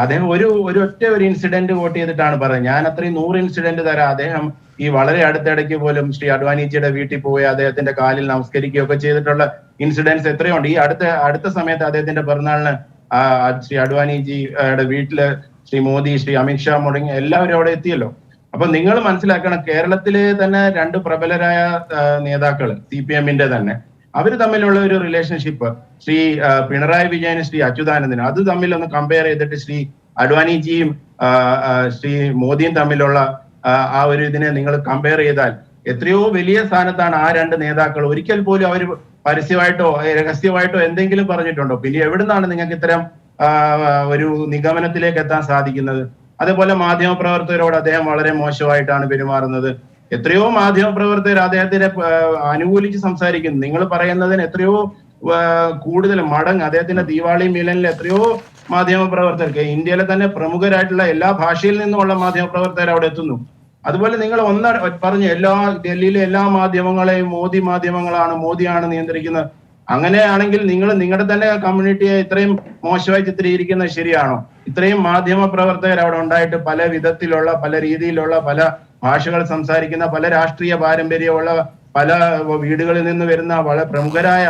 അദ്ദേഹം ഒരു ഇൻസിഡന്റ് വോട്ട് ചെയ്തിട്ടാണ് പറഞ്ഞത്. ഞാൻ അത്രയും 100 ഇൻസിഡന്റ് തരാം. അദ്ദേഹം ഈ വളരെ അടുത്തിടയ്ക്ക് പോലും ശ്രീ അദ്വാനിജിയുടെ വീട്ടിൽ പോയി അദ്ദേഹത്തിന്റെ കാലിൽ നമസ്കരിക്കുകയൊക്കെ ചെയ്തിട്ടുള്ള ഇൻസിഡൻസ് എത്രയുണ്ട്. ഈ അടുത്ത സമയത്ത് അദ്ദേഹത്തിന്റെ പിറന്നാളിന് ശ്രീ അദ്വാനിജിയുടെ വീട്ടില് ശ്രീ മോദി, ശ്രീ അമിത്ഷാ മുടങ്ങി എല്ലാവരും അവിടെ എത്തിയല്ലോ. അപ്പൊ നിങ്ങൾ മനസ്സിലാക്കണം, കേരളത്തിലെ തന്നെ 2 പ്രബലരായ നേതാക്കൾ CPM-ന്റെ തന്നെ, അവര് തമ്മിലുള്ള ഒരു റിലേഷൻഷിപ്പ് ശ്രീ പിണറായി വിജയനും ശ്രീ അച്യുതാനന്ദനും അത് തമ്മിൽ ഒന്ന് കമ്പയർ ചെയ്തിട്ട് ശ്രീ അദ്വാനിജിയും ശ്രീ മോദിയും തമ്മിലുള്ള ആ ഒരു ഇതിനെ നിങ്ങൾ കമ്പയർ ചെയ്താൽ എത്രയോ വലിയ സ്ഥാനത്താണ് ആ 2 നേതാക്കൾ. ഒരിക്കൽ പോലും അവർ പരസ്യമായിട്ടോ രഹസ്യമായിട്ടോ എന്തെങ്കിലും പറഞ്ഞിട്ടുണ്ടോ? പിന്നെ എവിടുന്നാണ് നിങ്ങൾക്ക് ഇത്തരം ഒരു നിഗമനത്തിലേക്ക് എത്താൻ സാധിക്കുന്നത്? അതേപോലെ മാധ്യമപ്രവർത്തകരോട് അദ്ദേഹം വളരെ മോശമായിട്ടാണ് പെരുമാറുന്നത്. എത്രയോ മാധ്യമപ്രവർത്തകർ അദ്ദേഹത്തിനെ അനുകൂലിച്ച് സംസാരിക്കുന്നു. നിങ്ങൾ പറയുന്നതിന് എത്രയോ കൂടുതൽ മടങ്ങ് അദ്ദേഹത്തിന്റെ ദീപാവലി മിലനിൽ എത്രയോ മാധ്യമപ്രവർത്തകർക്ക്, ഇന്ത്യയിലെ തന്നെ പ്രമുഖരായിട്ടുള്ള എല്ലാ ഭാഷയിൽ നിന്നുമുള്ള മാധ്യമപ്രവർത്തകർ അവിടെ എത്തുന്നു. അതുപോലെ നിങ്ങൾ പറഞ്ഞു ഡൽഹിയിലെ എല്ലാ മാധ്യമങ്ങളെയും മോദി മാധ്യമങ്ങളാണ്, മോദിയാണ് നിയന്ത്രിക്കുന്നത്. അങ്ങനെയാണെങ്കിൽ നിങ്ങൾ നിങ്ങളുടെ തന്നെ കമ്മ്യൂണിറ്റിയെ ഇത്രയും മോശമായി ചിത്രീകരിക്കുന്നത് ശരിയാണോ? ഇത്രയും മാധ്യമ പ്രവർത്തകർ അവിടെ ഉണ്ടായിട്ട് പല വിധത്തിലുള്ള, പല രീതിയിലുള്ള, പല ഭാഷകൾ സംസാരിക്കുന്ന, പല രാഷ്ട്രീയ പാരമ്പര്യമുള്ള, പല വീടുകളിൽ നിന്ന് വരുന്ന, വളരെ പ്രമുഖരായ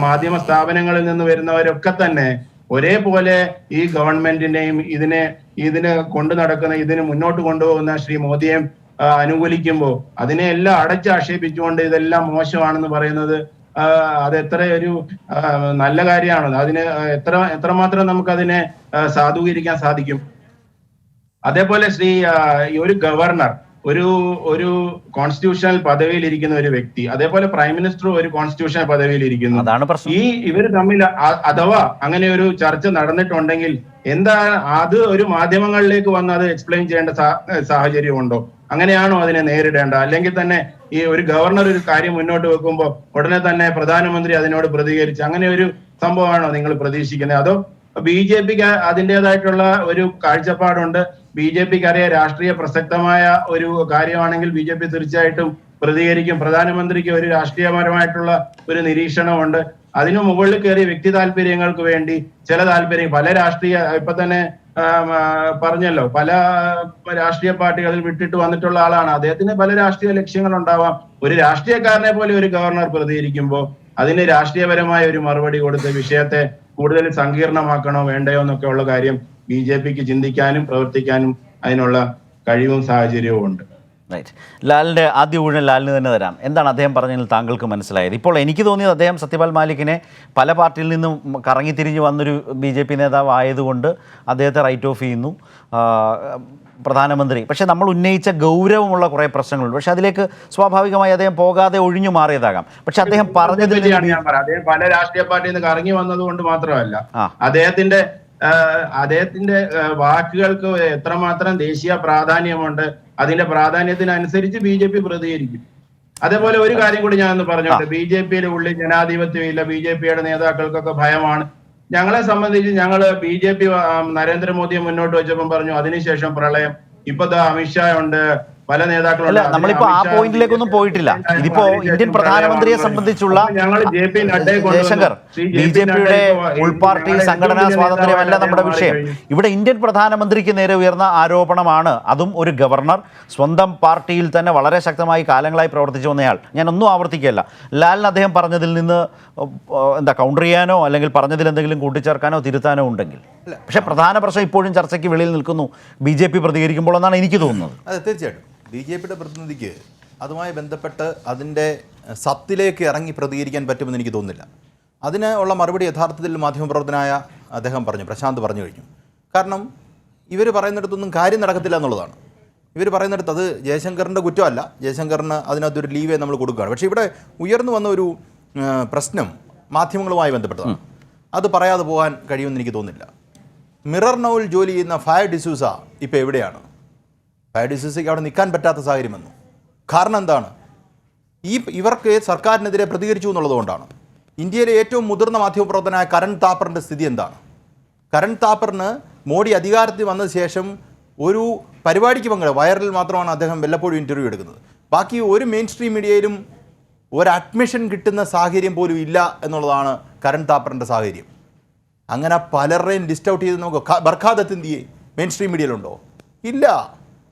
മാധ്യമ സ്ഥാപനങ്ങളിൽ നിന്ന് വരുന്നവരൊക്കെ തന്നെ ഒരേപോലെ ഈ ഗവൺമെന്റിനെയും ഇതിന് കൊണ്ടു നടക്കുന്ന, ഇതിന് മുന്നോട്ട് കൊണ്ടുപോകുന്ന ശ്രീ മോദിയെ അനുകൂലിക്കുമ്പോൾ അതിനെ എല്ലാം അടച്ചാക്ഷേപിച്ചുകൊണ്ട് ഇതെല്ലാം മോശമാണെന്ന് പറയുന്നത് അത് എത്ര ഒരു നല്ല കാര്യമാണോ? അതിന് എത്രമാത്രം നമുക്ക് അതിനെ സാധൂകരിക്കാൻ സാധിക്കും? അതേപോലെ ശ്രീ ഒരു ഗവർണർ ഒരു കോൺസ്റ്റിറ്റ്യൂഷണൽ പദവിയിൽ ഇരിക്കുന്ന ഒരു വ്യക്തി, അതേപോലെ പ്രൈം മിനിസ്റ്ററും ഒരു കോൺസ്റ്റിറ്റ്യൂഷണൽ പദവിയിൽ ഇരിക്കുന്നു. അതാണ് പ്രശ്നം. ഇവർ തമ്മിൽ അഥവാ അങ്ങനെ ഒരു ചർച്ച നടന്നിട്ടുണ്ടെങ്കിൽ എന്താണ് അത് ഒരു മാധ്യമങ്ങളിലേക്ക് വന്ന് അത് എക്സ്പ്ലെയിൻ ചെയ്യേണ്ട സാഹചര്യമുണ്ടോ? അങ്ങനെയാണോ അതിനെ നേരിടേണ്ട? അല്ലെങ്കിൽ തന്നെ ഈ ഒരു ഗവർണർ ഒരു കാര്യം മുന്നോട്ട് വെക്കുമ്പോൾ ഉടനെ തന്നെ പ്രധാനമന്ത്രി അതിനോട് പ്രതികരിച്ച് അങ്ങനെ ഒരു സംഭവമാണോ നിങ്ങൾ പ്രതീക്ഷിക്കുന്നത്? അതോ BJPക്ക് അതിൻ്റെതായിട്ടുള്ള ഒരു കാഴ്ചപ്പാടുണ്ട്. BJPക്ക് അറിയാം രാഷ്ട്രീയ പ്രസക്തമായ ഒരു കാര്യമാണെങ്കിൽ BJP തീർച്ചയായിട്ടും പ്രതികരിക്കും. പ്രധാനമന്ത്രിക്ക് ഒരു രാഷ്ട്രീയപരമായിട്ടുള്ള ഒരു നിരീക്ഷണമുണ്ട്. അതിനു മുകളിൽ കയറി വ്യക്തി താല്പര്യങ്ങൾക്ക് വേണ്ടി ചില താല്പര്യം പല രാഷ്ട്രീയ ഇപ്പൊ തന്നെ പറഞ്ഞല്ലോ, പല രാഷ്ട്രീയ പാർട്ടികളിൽ വിട്ടിട്ട് വന്നിട്ടുള്ള ആളാണ്. അദ്ദേഹത്തിന് പല രാഷ്ട്രീയ ലക്ഷ്യങ്ങൾ ഉണ്ടാവാം. ഒരു രാഷ്ട്രീയക്കാരനെ പോലെ ഒരു ഗവർണർ പ്രതികരിക്കുമ്പോൾ അതിന് രാഷ്ട്രീയപരമായ ഒരു മറുപടി കൊടുത്ത് വിഷയത്തെ കൂടുതൽ സങ്കീർണമാക്കണോ വേണ്ടയോ എന്നൊക്കെ ഉള്ള കാര്യം BJPക്ക് ചിന്തിക്കാനും പ്രവർത്തിക്കാനും അതിനുള്ള കഴിവും സാഹചര്യവും ഉണ്ട്. റൈറ്റ്. ലാലിൻ്റെ ആദ്യ ഊഴം ലാലിന് തന്നെ തരാം. എന്താണ് അദ്ദേഹം പറഞ്ഞതിൽ താങ്കൾക്ക് മനസ്സിലായത്? ഇപ്പോൾ എനിക്ക് തോന്നിയത് അദ്ദേഹം സത്യപാൽ മാലിക്കിനെ പല പാർട്ടിയിൽ നിന്നും കറങ്ങിത്തിരിഞ്ഞ് വന്നൊരു BJP നേതാവ് ആയതുകൊണ്ട് അദ്ദേഹത്തെ റൈറ്റ് ഓഫ് ചെയ്യുന്നു പ്രധാനമന്ത്രി. പക്ഷേ നമ്മൾ ഉന്നയിച്ച ഗൗരവമുള്ള കുറേ പ്രശ്നങ്ങളുണ്ട്. പക്ഷേ അതിലേക്ക് സ്വാഭാവികമായി അദ്ദേഹം പോകാതെ ഒഴിഞ്ഞു മാറിയതാകാം. പക്ഷെ അദ്ദേഹം പറഞ്ഞതിൽ അദ്ദേഹം പല രാഷ്ട്രീയ പാർട്ടിയിൽ നിന്ന് കറങ്ങി വന്നത് കൊണ്ട് മാത്രമല്ല, അദ്ദേഹത്തിന്റെ വാക്കുകൾക്ക് എത്രമാത്രം ദേശീയ പ്രാധാന്യമുണ്ട്, അതിന്റെ പ്രാധാന്യത്തിനനുസരിച്ച് BJP പ്രതികരിക്കും. അതേപോലെ ഒരു കാര്യം കൂടി ഞാൻ ഒന്ന് പറഞ്ഞോട്ടെ. BJPയുടെ ഉള്ളിൽ ജനാധിപത്യം ഇല്ല, BJPയുടെ നേതാക്കൾക്കൊക്കെ ഭയമാണ്. ഞങ്ങളെ സംബന്ധിച്ച് BJP നരേന്ദ്രമോദിയെ മുന്നോട്ട് വെച്ചപ്പം പറഞ്ഞു അതിനുശേഷം പ്രളയം, ഇപ്പൊ അമിത്ഷാ ഉണ്ട്, പല നേതാക്കളുണ്ട്. നമ്മളിപ്പോ ആ പോയിന്റിലേക്കൊന്നും പോയിട്ടില്ല. ഇതിപ്പോ ഇന്ത്യൻ പ്രധാനമന്ത്രിയെ സംബന്ധിച്ചുള്ള ജയശങ്കർ, BJPയുടെ ഉൾപാർട്ടി സംഘടനാ സ്വാതന്ത്ര്യമല്ല നമ്മുടെ വിഷയം. ഇവിടെ ഇന്ത്യൻ പ്രധാനമന്ത്രിക്ക് നേരെ ഉയർന്ന ആരോപണമാണ്. അതും ഒരു ഗവർണർ, സ്വന്തം പാർട്ടിയിൽ തന്നെ വളരെ ശക്തമായി കാലങ്ങളായി പ്രവർത്തിച്ചു വന്നയാൾ. ഞാനൊന്നും ആവർത്തിക്കുകയല്ല. ലാലിന് അദ്ദേഹം പറഞ്ഞതിൽ നിന്ന് കൗണ്ടർ ചെയ്യാനോ അല്ലെങ്കിൽ പറഞ്ഞതിൽ എന്തെങ്കിലും കൂട്ടിച്ചേർക്കാനോ തിരുത്താനോ ഉണ്ടെങ്കിൽ. പക്ഷേ പ്രധാന പ്രശ്നം ഇപ്പോഴും ചർച്ചയ്ക്ക് വെളിയിൽ നിൽക്കുന്നു BJP പ്രതികരിക്കുമ്പോൾ എന്നാണ് എനിക്ക് തോന്നുന്നത്. അതെ, തീർച്ചയായിട്ടും BJPയുടെ പ്രതിനിധിക്ക് അതുമായി ബന്ധപ്പെട്ട് അതിൻ്റെ സത്തിലേക്ക് ഇറങ്ങി പ്രതികരിക്കാൻ പറ്റുമെന്ന് എനിക്ക് തോന്നുന്നില്ല. അതിന് ഉള്ള മറുപടി യഥാർത്ഥത്തിൽ മാധ്യമപ്രവർത്തനായ അദ്ദേഹം പറഞ്ഞു, പ്രശാന്ത് പറഞ്ഞു കഴിഞ്ഞു. കാരണം ഇവർ പറയുന്നിടത്തൊന്നും കാര്യം നടക്കത്തില്ല എന്നുള്ളതാണ്. ഇവർ പറയുന്നിടത്ത് അത് ജയശങ്കറിൻ്റെ കുറ്റമല്ല, ജയശങ്കറിന് അതിനകത്തൊരു ലീവേ നമ്മൾ കൊടുക്കുകയാണ്. പക്ഷേ ഇവിടെ ഉയർന്നു വന്ന ഒരു പ്രശ്നം മാധ്യമങ്ങളുമായി ബന്ധപ്പെട്ടതാണ്. അത് പറയാതെ പോകാൻ കഴിയുമെന്ന് എനിക്ക് തോന്നുന്നില്ല. മിറർ നൗവിൽ ജോലി ചെയ്യുന്ന ഫയർ ഡിസൂസ ഇപ്പോൾ എവിടെയാണ്? ഫയർ ഡിസൂസയ്ക്ക് അവിടെ നിൽക്കാൻ പറ്റാത്ത സാഹചര്യം വന്നു. കാരണം എന്താണ്? ഇവർക്ക് സർക്കാരിനെതിരെ പ്രതികരിച്ചു എന്നുള്ളതുകൊണ്ടാണ്. ഇന്ത്യയിലെ ഏറ്റവും മുതിർന്ന മാധ്യമപ്രവർത്തനായ കരൺ താപ്പറിൻ്റെ സ്ഥിതി എന്താണ്? കരൺ താപ്പറിന് മോഡി അധികാരത്തിൽ വന്ന ശേഷം ഒരു പരിപാടിക്ക് വൈറൽ മാത്രമാണ് അദ്ദേഹം വല്ലപ്പോഴും ഇൻ്റർവ്യൂ എടുക്കുന്നത്. ബാക്കി ഒരു മെയിൻ സ്ട്രീം മീഡിയയിലും ഒരു അഡ്മിഷൻ കിട്ടുന്ന സാഹചര്യം പോലും ഇല്ല എന്നുള്ളതാണ് കരൺ താപ്പറിൻ്റെ സാഹചര്യം. അങ്ങനെ പലരുടെയും ലിസ്റ്റ് ഔട്ട് ചെയ്ത് നമുക്ക് ബർഖാദത്ത് ഇന്ത്യയെ മെയിൻ സ്ട്രീം മീഡിയയിലുണ്ടോ? ഇല്ല.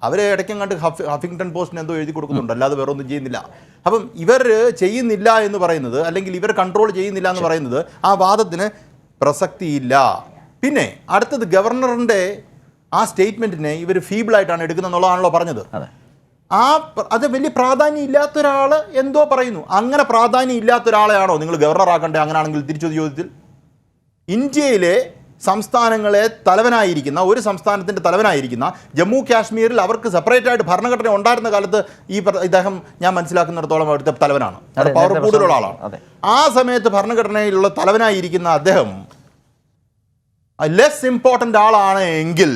അവരെ ഇടയ്ക്കും കണ്ട് ഹഫിംഗ്ടൺ പോസ്റ്റിന് എന്തോ എഴുതി കൊടുക്കുന്നുണ്ട്, അല്ലാതെ വേറെ ഒന്നും ചെയ്യുന്നില്ല. അപ്പം ഇവർ ചെയ്യുന്നില്ല എന്ന് പറയുന്നത്, അല്ലെങ്കിൽ ഇവർ കൺട്രോൾ ചെയ്യുന്നില്ല എന്ന് പറയുന്നത് ആ വാദത്തിന് പ്രസക്തിയില്ല. പിന്നെ അടുത്തത് ഗവർണറിൻ്റെ ആ സ്റ്റേറ്റ്മെൻറ്റിനെ ഇവർ ഫീബിളായിട്ടാണ് എടുക്കുന്നത് എന്നുള്ളതാണല്ലോ പറഞ്ഞത്. അത് വലിയ പ്രാധാന്യം ഇല്ലാത്ത ഒരാൾ എന്തോ പറയുന്നു. അങ്ങനെ പ്രാധാന്യം ഇല്ലാത്ത ഒരാളെയാണോ നിങ്ങൾ ഗവർണറാക്കണ്ടേ? അങ്ങനെയാണെങ്കിൽ തിരിച്ചു ചോദ്യത്തിൽ ഇന്ത്യയിലെ സംസ്ഥാനങ്ങളെ തലവനായിരിക്കുന്ന, ഒരു സംസ്ഥാനത്തിൻ്റെ തലവനായിരിക്കുന്ന ജമ്മു കാശ്മീരിൽ അവർക്ക് സെപ്പറേറ്റ് ആയിട്ട് ഭരണഘടന ഉണ്ടായിരുന്ന കാലത്ത് ഇദ്ദേഹം ഞാൻ മനസ്സിലാക്കുന്നിടത്തോളം അവിടുത്തെ തലവനാണ്, പവർ കൂടുതലുള്ള ആളാണ്. ആ സമയത്ത് ഭരണഘടനയിലുള്ള തലവനായിരിക്കുന്ന അദ്ദേഹം ലെസ് ഇമ്പോർട്ടൻ്റ് ആളാണ് എങ്കിൽ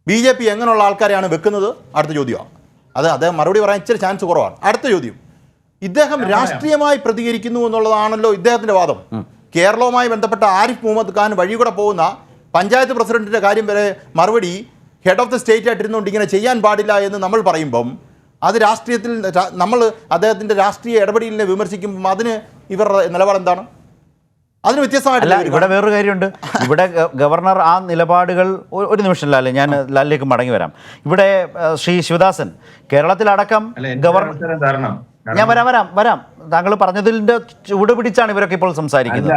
BJP എങ്ങനെയുള്ള ആൾക്കാരെയാണ് വെക്കുന്നത്? അടുത്ത ചോദ്യമാണ്. അദ്ദേഹം മറുപടി പറയാൻ ഇച്ചിരി ചാൻസ് കുറവാണ്. അടുത്ത ചോദ്യം, ഇദ്ദേഹം രാഷ്ട്രീയമായി പ്രതികരിക്കുന്നു എന്നുള്ളതാണല്ലോ ഇദ്ദേഹത്തിൻ്റെ വാദം. കേരളവുമായി ബന്ധപ്പെട്ട ആരിഫ് മുഹമ്മദ് ഖാൻ വഴി കൂടെ പോകുന്ന പഞ്ചായത്ത് പ്രസിഡന്റിൻ്റെ കാര്യം വരെ മറുപടി ഹെഡ് ഓഫ് ദ സ്റ്റേറ്റ് ആയിട്ടിരുന്നുകൊണ്ട് ഇങ്ങനെ ചെയ്യാൻ പാടില്ല എന്ന് നമ്മൾ പറയുമ്പം അത് രാഷ്ട്രീയത്തിൽ നമ്മൾ അദ്ദേഹത്തിൻ്റെ രാഷ്ട്രീയ ഇടപെടലിനെ വിമർശിക്കുമ്പം അതിന് ഇവരുടെ നിലപാട് എന്താണ്? അതിന് വ്യത്യസ്തമായിട്ടല്ല. ഇവിടെ വേറൊരു കാര്യമുണ്ട്. ഇവിടെ ഗവർണർ ആ നിലപാടുകൾ, ഒരു നിമിഷം ലാലേ, ഞാൻ ലാലിലേക്ക് മടങ്ങി വരാം. ഇവിടെ ശ്രീ ശിവദാസൻ, കേരളത്തിലടക്കം ഗവർണർ, ഞാൻ വരാം താങ്കൾ പറഞ്ഞതിൻ്റെ ചൂട് പിടിച്ചാണ് ഇവരൊക്കെ ഇപ്പോൾ സംസാരിക്കുന്നത്.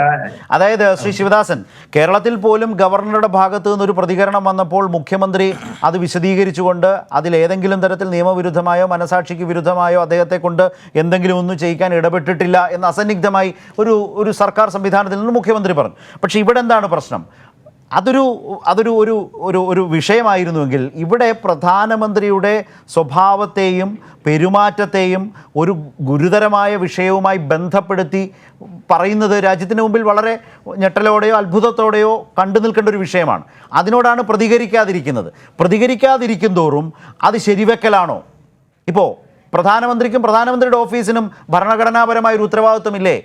അതായത് ശ്രീ ശിവദാസൻ, കേരളത്തിൽ പോലും ഗവർണറുടെ ഭാഗത്തു നിന്നൊരു പ്രതികരണം വന്നപ്പോൾ മുഖ്യമന്ത്രി അത് വിശദീകരിച്ചുകൊണ്ട് അതിലേതെങ്കിലും തരത്തിൽ നിയമവിരുദ്ധമായോ മനസാക്ഷിക്ക് വിരുദ്ധമായോ അദ്ദേഹത്തെ കൊണ്ട് എന്തെങ്കിലും ഒന്നും ചെയ്യിക്കാൻ ഇടപെട്ടിട്ടില്ല എന്ന് അസന്നിഗ്ധമായി ഒരു സർക്കാർ സംവിധാനത്തിൽ നിന്ന് മുഖ്യമന്ത്രി പറഞ്ഞു. പക്ഷേ ഇവിടെ എന്താണ് പ്രശ്നം? അതൊരു അതൊരു ഒരു ഒരു ഒരു വിഷയമായിരുന്നുവെങ്കിൽ ഇവിടെ പ്രധാനമന്ത്രിയുടെ സ്വഭാവത്തെയും പെരുമാറ്റത്തെയും ഒരു ഗുരുതരമായ വിഷയവുമായി ബന്ധപ്പെടുത്തി പറയുന്നത് രാജ്യത്തിന് മുമ്പിൽ വളരെ ഞെട്ടലോടെയോ അത്ഭുതത്തോടെയോ കണ്ടു നിൽക്കേണ്ട ഒരു വിഷയമാണ്. അതിനോടാണ് പ്രതികരിക്കാതിരിക്കുന്നത്. പ്രതികരിക്കാതിരിക്കും തോറും അത് ശരിവെക്കലാണോ? ഇപ്പോൾ പ്രധാനമന്ത്രിക്കും പ്രധാനമന്ത്രിയുടെ ഓഫീസിനും ഭരണഘടനാപരമായൊരു ഉത്തരവാദിത്വമില്ലേ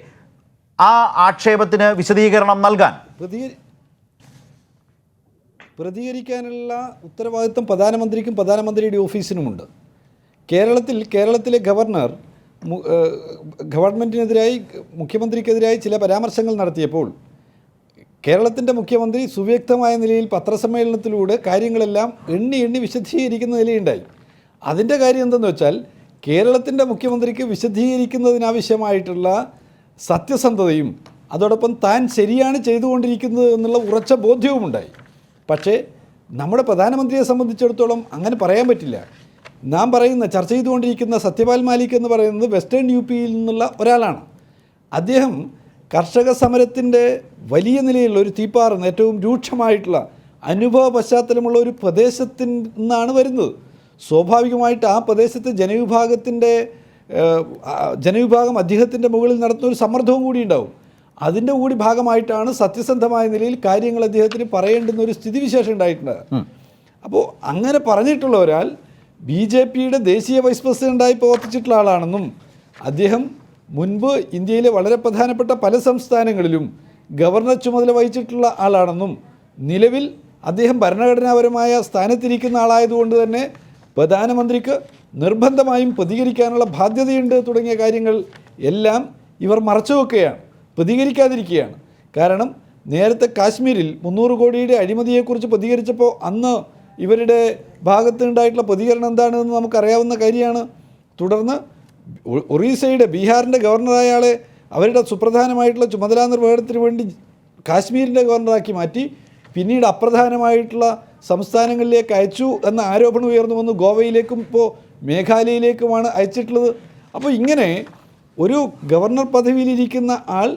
ആ ആക്ഷേപത്തിന് വിശദീകരണം നൽകാൻ? പ്രതികരിക്കാനുള്ള ഉത്തരവാദിത്വം പ്രധാനമന്ത്രിക്കും പ്രധാനമന്ത്രിയുടെ ഓഫീസിനുമുണ്ട്. കേരളത്തിലെ ഗവർണർ ഗവൺമെൻറ്റിനെതിരായി മുഖ്യമന്ത്രിക്കെതിരായി ചില പരാമർശങ്ങൾ നടത്തിയപ്പോൾ കേരളത്തിൻ്റെ മുഖ്യമന്ത്രി സുവ്യക്തമായ നിലയിൽ പത്രസമ്മേളനത്തിലൂടെ കാര്യങ്ങളെല്ലാം എണ്ണി വിശദീകരിക്കുന്ന നിലയുണ്ടായി. അതിൻ്റെ കാര്യം എന്തെന്ന് വെച്ചാൽ കേരളത്തിൻ്റെ മുഖ്യമന്ത്രിക്ക് വിശദീകരിക്കുന്നതിനാവശ്യമായിട്ടുള്ള സത്യസന്ധതയും അതോടൊപ്പം താൻ ശരിയാണ് ചെയ്തുകൊണ്ടിരിക്കുന്നത് എന്നുള്ള ഉറച്ച ബോധ്യവുമുണ്ടായി. പക്ഷേ നമ്മുടെ പ്രധാനമന്ത്രിയെ സംബന്ധിച്ചിടത്തോളം അങ്ങനെ പറയാൻ പറ്റില്ല. നാം പറയുന്ന ചർച്ച ചെയ്തുകൊണ്ടിരിക്കുന്ന സത്യപാൽ മാലിക് എന്ന് പറയുന്നത് വെസ്റ്റേൺ യു പിയിൽ നിന്നുള്ള ഒരാളാണ്. അദ്ദേഹം കർഷക സമരത്തിൻ്റെ വലിയ നിലയിലുള്ള ഒരു തീപ്പാറുന്ന ഏറ്റവും രൂക്ഷമായിട്ടുള്ള അനുഭവ പശ്ചാത്തലമുള്ള ഒരു പ്രദേശത്തിൽ നിന്നാണ് വരുന്നത്. സ്വാഭാവികമായിട്ട് ആ പ്രദേശത്തെ ജനവിഭാഗം അദ്ദേഹത്തിൻ്റെ മുകളിൽ നടത്തുന്ന ഒരു സമ്മർദ്ദവും കൂടി ഉണ്ടാവും. അതിൻ്റെ കൂടി ഭാഗമായിട്ടാണ് സത്യസന്ധമായ നിലയിൽ കാര്യങ്ങൾ അദ്ദേഹത്തിന് പറയേണ്ടുന്ന ഒരു സ്ഥിതിവിശേഷം ഉണ്ടായിട്ടുണ്ട്. അപ്പോൾ അങ്ങനെ പറഞ്ഞിട്ടുള്ള ഒരാൾ BJPയുടെ ദേശീയ വൈസ് പ്രസിഡൻ്റായി പ്രവർത്തിച്ചിട്ടുള്ള ആളാണെന്നും അദ്ദേഹം മുൻപ് ഇന്ത്യയിലെ വളരെ പ്രധാനപ്പെട്ട പല സംസ്ഥാനങ്ങളിലും ഗവർണർ ചുമതല വഹിച്ചിട്ടുള്ള ആളാണെന്നും നിലവിൽ അദ്ദേഹം ഭരണഘടനാപരമായ സ്ഥാനത്തിരിക്കുന്ന ആളായതുകൊണ്ട് തന്നെ പ്രധാനമന്ത്രിക്ക് നിർബന്ധമായും പ്രതികരിക്കാനുള്ള ബാധ്യതയുണ്ട് തുടങ്ങിയ കാര്യങ്ങൾ എല്ലാം ഇവർ മറച്ചുവെക്കുകയാണ്, പ്രതികരിക്കാതിരിക്കുകയാണ്. കാരണം നേരത്തെ കാശ്മീരിൽ 300 കോടിയുടെ അഴിമതിയെക്കുറിച്ച് പ്രതികരിച്ചപ്പോൾ അന്ന് ഇവരുടെ ഭാഗത്തുണ്ടായിട്ടുള്ള പ്രതികരണം എന്താണെന്ന് നമുക്കറിയാവുന്ന കാര്യമാണ്. തുടർന്ന് ഒറീസയുടെ ബീഹാറിൻ്റെ ഗവർണറായ ആളെ അവരുടെ സുപ്രധാനമായിട്ടുള്ള ചുമതലാ നിർവഹണത്തിന് വേണ്ടി കാശ്മീരിൻ്റെ ഗവർണറാക്കി മാറ്റി പിന്നീട് അപ്രധാനമായിട്ടുള്ള സംസ്ഥാനങ്ങളിലേക്ക് അയച്ചു എന്ന ആരോപണം ഉയർന്നു വന്നു. ഗോവയിലേക്കും ഇപ്പോൾ മേഘാലയയിലേക്കുമാണ് അയച്ചിട്ടുള്ളത്. അപ്പോൾ ഇങ്ങനെ ഒരു ഗവർണർ പദവിയിലിരിക്കുന്ന ആൾ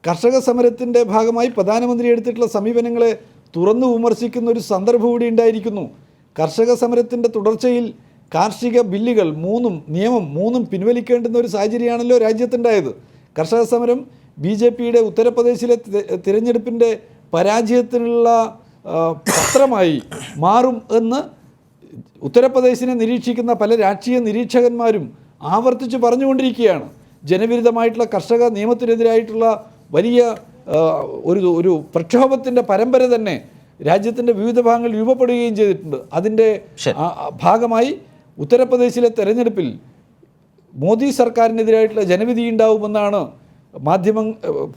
കർഷക സമരത്തിൻ്റെ ഭാഗമായി പ്രധാനമന്ത്രി എടുത്തിട്ടുള്ള സമീപനങ്ങളെ തുറന്നു വിമർശിക്കുന്ന ഒരു സന്ദർഭം കൂടി ഉണ്ടായിരിക്കുന്നു. കർഷക സമരത്തിൻ്റെ തുടർച്ചയിൽ കാർഷിക ബില്ലുകൾ നിയമം മൂന്നും പിൻവലിക്കേണ്ടുന്ന ഒരു സാഹചര്യമാണല്ലോ രാജ്യത്തുണ്ടായത്. കർഷക സമരം BJPയുടെ ഉത്തർപ്രദേശിലെ തിരഞ്ഞെടുപ്പിൻ്റെ പരാജയത്തിനുള്ള പത്രമായി മാറും എന്ന് ഉത്തർപ്രദേശിനെ നിരീക്ഷിക്കുന്ന പല രാഷ്ട്രീയ നിരീക്ഷകന്മാരും ആവർത്തിച്ച് പറഞ്ഞുകൊണ്ടിരിക്കുകയാണ്. ജനവിരുദ്ധമായിട്ടുള്ള കർഷക നിയമത്തിനെതിരായിട്ടുള്ള വലിയ ഒരു പ്രക്ഷോഭത്തിൻ്റെ പരമ്പര തന്നെ രാജ്യത്തിൻ്റെ വിവിധ ഭാഗങ്ങളിൽ രൂപപ്പെടുകയും ചെയ്തിട്ടുണ്ട്. അതിൻ്റെ ഭാഗമായി ഉത്തർപ്രദേശിലെ തെരഞ്ഞെടുപ്പിൽ മോദി സർക്കാരിനെതിരായിട്ടുള്ള ജനവിധി ഉണ്ടാവുമെന്നാണ്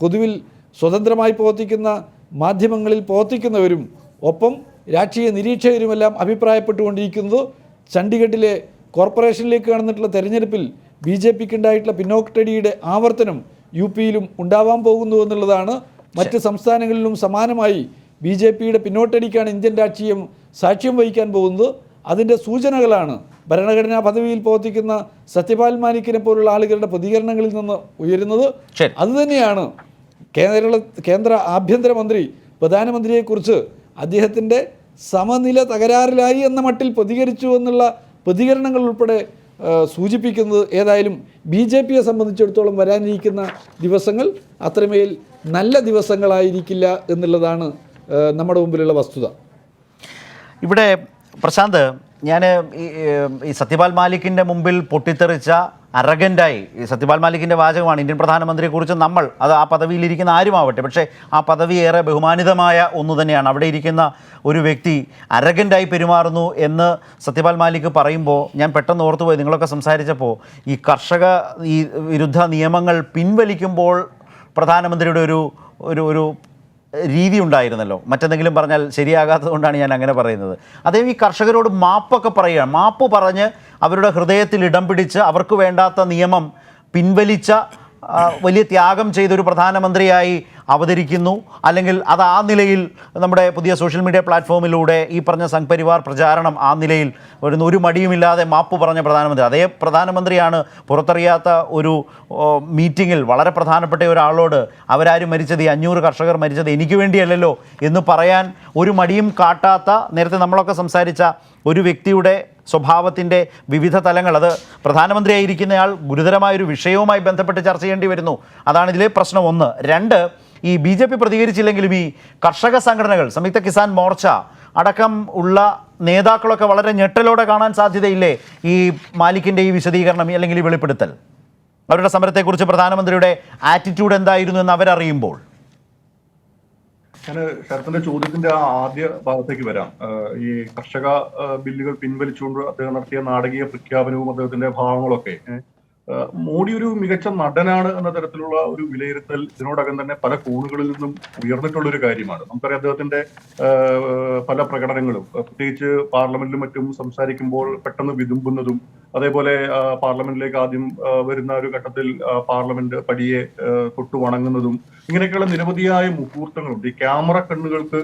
പൊതുവിൽ സ്വതന്ത്രമായി പ്രവർത്തിക്കുന്ന മാധ്യമങ്ങളിൽ പ്രവർത്തിക്കുന്നവരും ഒപ്പം രാഷ്ട്രീയ നിരീക്ഷകരുമെല്ലാം അഭിപ്രായപ്പെട്ടുകൊണ്ടിരിക്കുന്നത്. ചണ്ഡീഗഡിലെ കോർപ്പറേഷനിലേക്ക് നടന്നിട്ടുള്ള തെരഞ്ഞെടുപ്പിൽ BJPക്ക് ഉണ്ടായിട്ടുള്ള പിന്നോക്കടിയുടെ ആവർത്തനം UPയിലും ഉണ്ടാവാൻ പോകുന്നു എന്നുള്ളതാണ്. മറ്റ് സംസ്ഥാനങ്ങളിലും സമാനമായി BJPയുടെ പിന്നോട്ടടിക്കാണ് ഇന്ത്യൻ രാഷ്ട്രീയം സാക്ഷ്യം വഹിക്കാൻ പോകുന്നത്. അതിൻ്റെ സൂചനകളാണ് ഭരണഘടനാ പദവിയിൽ പ്രവർത്തിക്കുന്ന സത്യപാൽ മാലിക്കിനെ പോലുള്ള ആളുകളുടെ പ്രതികരണങ്ങളിൽ നിന്ന് ഉയരുന്നത്. അതുതന്നെയാണ് കേന്ദ്ര ആഭ്യന്തരമന്ത്രി പ്രധാനമന്ത്രിയെക്കുറിച്ച് അദ്ദേഹത്തിൻ്റെ സമനില തകരാറിലായി എന്ന മട്ടിൽ പ്രതികരിച്ചു എന്നുള്ള പ്രതികരണങ്ങൾ ഉൾപ്പെടെ സൂചിപ്പിക്കുന്നത്. ഏതായാലും BJPയെ സംബന്ധിച്ചിടത്തോളം വരാനിരിക്കുന്ന ദിവസങ്ങൾ അത്രമേൽ നല്ല ദിവസങ്ങളായിരിക്കില്ല എന്നുള്ളതാണ് നമ്മുടെ മുമ്പിലുള്ള വസ്തുത. ഇവിടെ പ്രശാന്ത്, ഞാൻ ഈ സത്യപാൽ മാലിക്കിൻ്റെ മുമ്പിൽ പൊട്ടിത്തെറിച്ച അറഗൻ്റായി സത്യപാൽ മാലിക്കിൻ്റെ വാചകമാണ് ഇന്ത്യൻ പ്രധാനമന്ത്രിയെക്കുറിച്ച് അത് ആ പദവിയിലിരിക്കുന്ന ആരുമാവട്ടെ, പക്ഷേ ആ പദവി ഏറെ ബഹുമാനിതമായ ഒന്ന് തന്നെയാണ്. അവിടെ ഇരിക്കുന്ന ഒരു വ്യക്തി അറഗൻ്റായി പെരുമാറുന്നു എന്ന് സത്യപാൽ മാലിക് പറയുമ്പോൾ ഞാൻ പെട്ടെന്ന് ഓർത്തുപോയി, നിങ്ങളൊക്കെ സംസാരിച്ചപ്പോൾ ഈ വിരുദ്ധ നിയമങ്ങൾ പിൻവലിക്കുമ്പോൾ പ്രധാനമന്ത്രിയുടെ ഒരു രീതി ഉണ്ടായിരുന്നല്ലോ. മറ്റെന്തെങ്കിലും പറഞ്ഞാൽ ശരിയാകാത്തത് കൊണ്ടാണ് ഞാൻ അങ്ങനെ പറയുന്നത്. അദ്ദേഹം ഈ കർഷകരോട് മാപ്പൊക്കെ പറയുകയാണ്. മാപ്പ് പറഞ്ഞ് അവരുടെ ഹൃദയത്തിൽ ഇടം പിടിച്ച് അവർക്ക് വേണ്ടാത്ത നിയമം പിൻവലിച്ച വലിയ ത്യാഗം ചെയ്തൊരു പ്രധാനമന്ത്രിയായി അവതരിക്കുന്നു, അല്ലെങ്കിൽ അത് ആ നിലയിൽ നമ്മുടെ പുതിയ സോഷ്യൽ മീഡിയ പ്ലാറ്റ്ഫോമിലൂടെ ഈ പറഞ്ഞ സംഘ് പരിവാർ പ്രചാരണം ആ നിലയിൽ വരുന്ന ഒരു മടിയുമില്ലാതെ മാപ്പ് പറഞ്ഞ പ്രധാനമന്ത്രി, അതേ പ്രധാനമന്ത്രിയാണ് പുറത്തറിയാത്ത ഒരു മീറ്റിങ്ങിൽ വളരെ പ്രധാനപ്പെട്ട ഒരാളോട് അവരാരും മരിച്ചത്, ഈ 500 കർഷകർ മരിച്ചത് എനിക്ക് വേണ്ടിയല്ലല്ലോ എന്ന് പറയാൻ ഒരു മടിയും കാട്ടാത്ത, നേരത്തെ നമ്മളൊക്കെ സംസാരിച്ച ഒരു വ്യക്തിയുടെ സ്വഭാവത്തിൻ്റെ വിവിധ തലങ്ങൾ, അത് പ്രധാനമന്ത്രിയായിരിക്കുന്നയാൾ ഗുരുതരമായൊരു വിഷയവുമായി ബന്ധപ്പെട്ട് ചർച്ച ചെയ്യേണ്ടി വരുന്നു. അതാണ് ഇതിലെ പ്രശ്നം. 1. 2, ഈ BJP പ്രതികരിച്ചില്ലെങ്കിലും ഈ കർഷക സംഘടനകൾ, സംയുക്ത കിസാൻ മോർച്ച അടക്കം ഉള്ള നേതാക്കളൊക്കെ വളരെ ഞെട്ടലോടെ കാണാൻ സാധ്യതയില്ലേ ഈ മാലിക്കിൻ്റെ ഈ വിശദീകരണം അല്ലെങ്കിൽ ഈ വെളിപ്പെടുത്തൽ? അവരുടെ സമരത്തെക്കുറിച്ച് പ്രധാനമന്ത്രിയുടെ ആറ്റിറ്റ്യൂഡ് എന്തായിരുന്നു എന്ന് അവരറിയുമ്പോൾ. ഞാൻ ശരത്തിന്റെ ചോദ്യത്തിന്റെ ആ ആദ്യ ഭാഗത്തേക്ക് വരാം. ഈ കർഷക ബില്ലുകൾ പിൻവലിച്ചുകൊണ്ട് അദ്ദേഹം നടത്തിയ നാടകീയ പ്രഖ്യാപനവും അദ്ദേഹത്തിന്റെ ഭാവങ്ങളൊക്കെ മോഡി ഒരു മികച്ച നടനാണ് എന്ന തരത്തിലുള്ള ഒരു വിലയിരുത്തൽ ഇതിനോടകം തന്നെ പല കോണുകളിൽ നിന്നും ഉയർന്നിട്ടുള്ള ഒരു കാര്യമാണ്. നമുക്കറിയാം അദ്ദേഹത്തിന്റെ പല പ്രകടനങ്ങളും, പ്രത്യേകിച്ച് പാർലമെന്റിലും മറ്റും സംസാരിക്കുമ്പോൾ പെട്ടെന്ന് വിതുമ്പുന്നതും, അതേപോലെ പാർലമെന്റിലേക്ക് ആദ്യം വരുന്ന ഒരു ഘട്ടത്തിൽ പാർലമെന്റ് പടിയെ തൊട്ടു വണങ്ങുന്നതും, ഇങ്ങനെയൊക്കെയുള്ള നിരവധിയായ മുഹൂർത്തങ്ങളുണ്ട്. ഈ ക്യാമറ കണ്ണുകൾക്ക്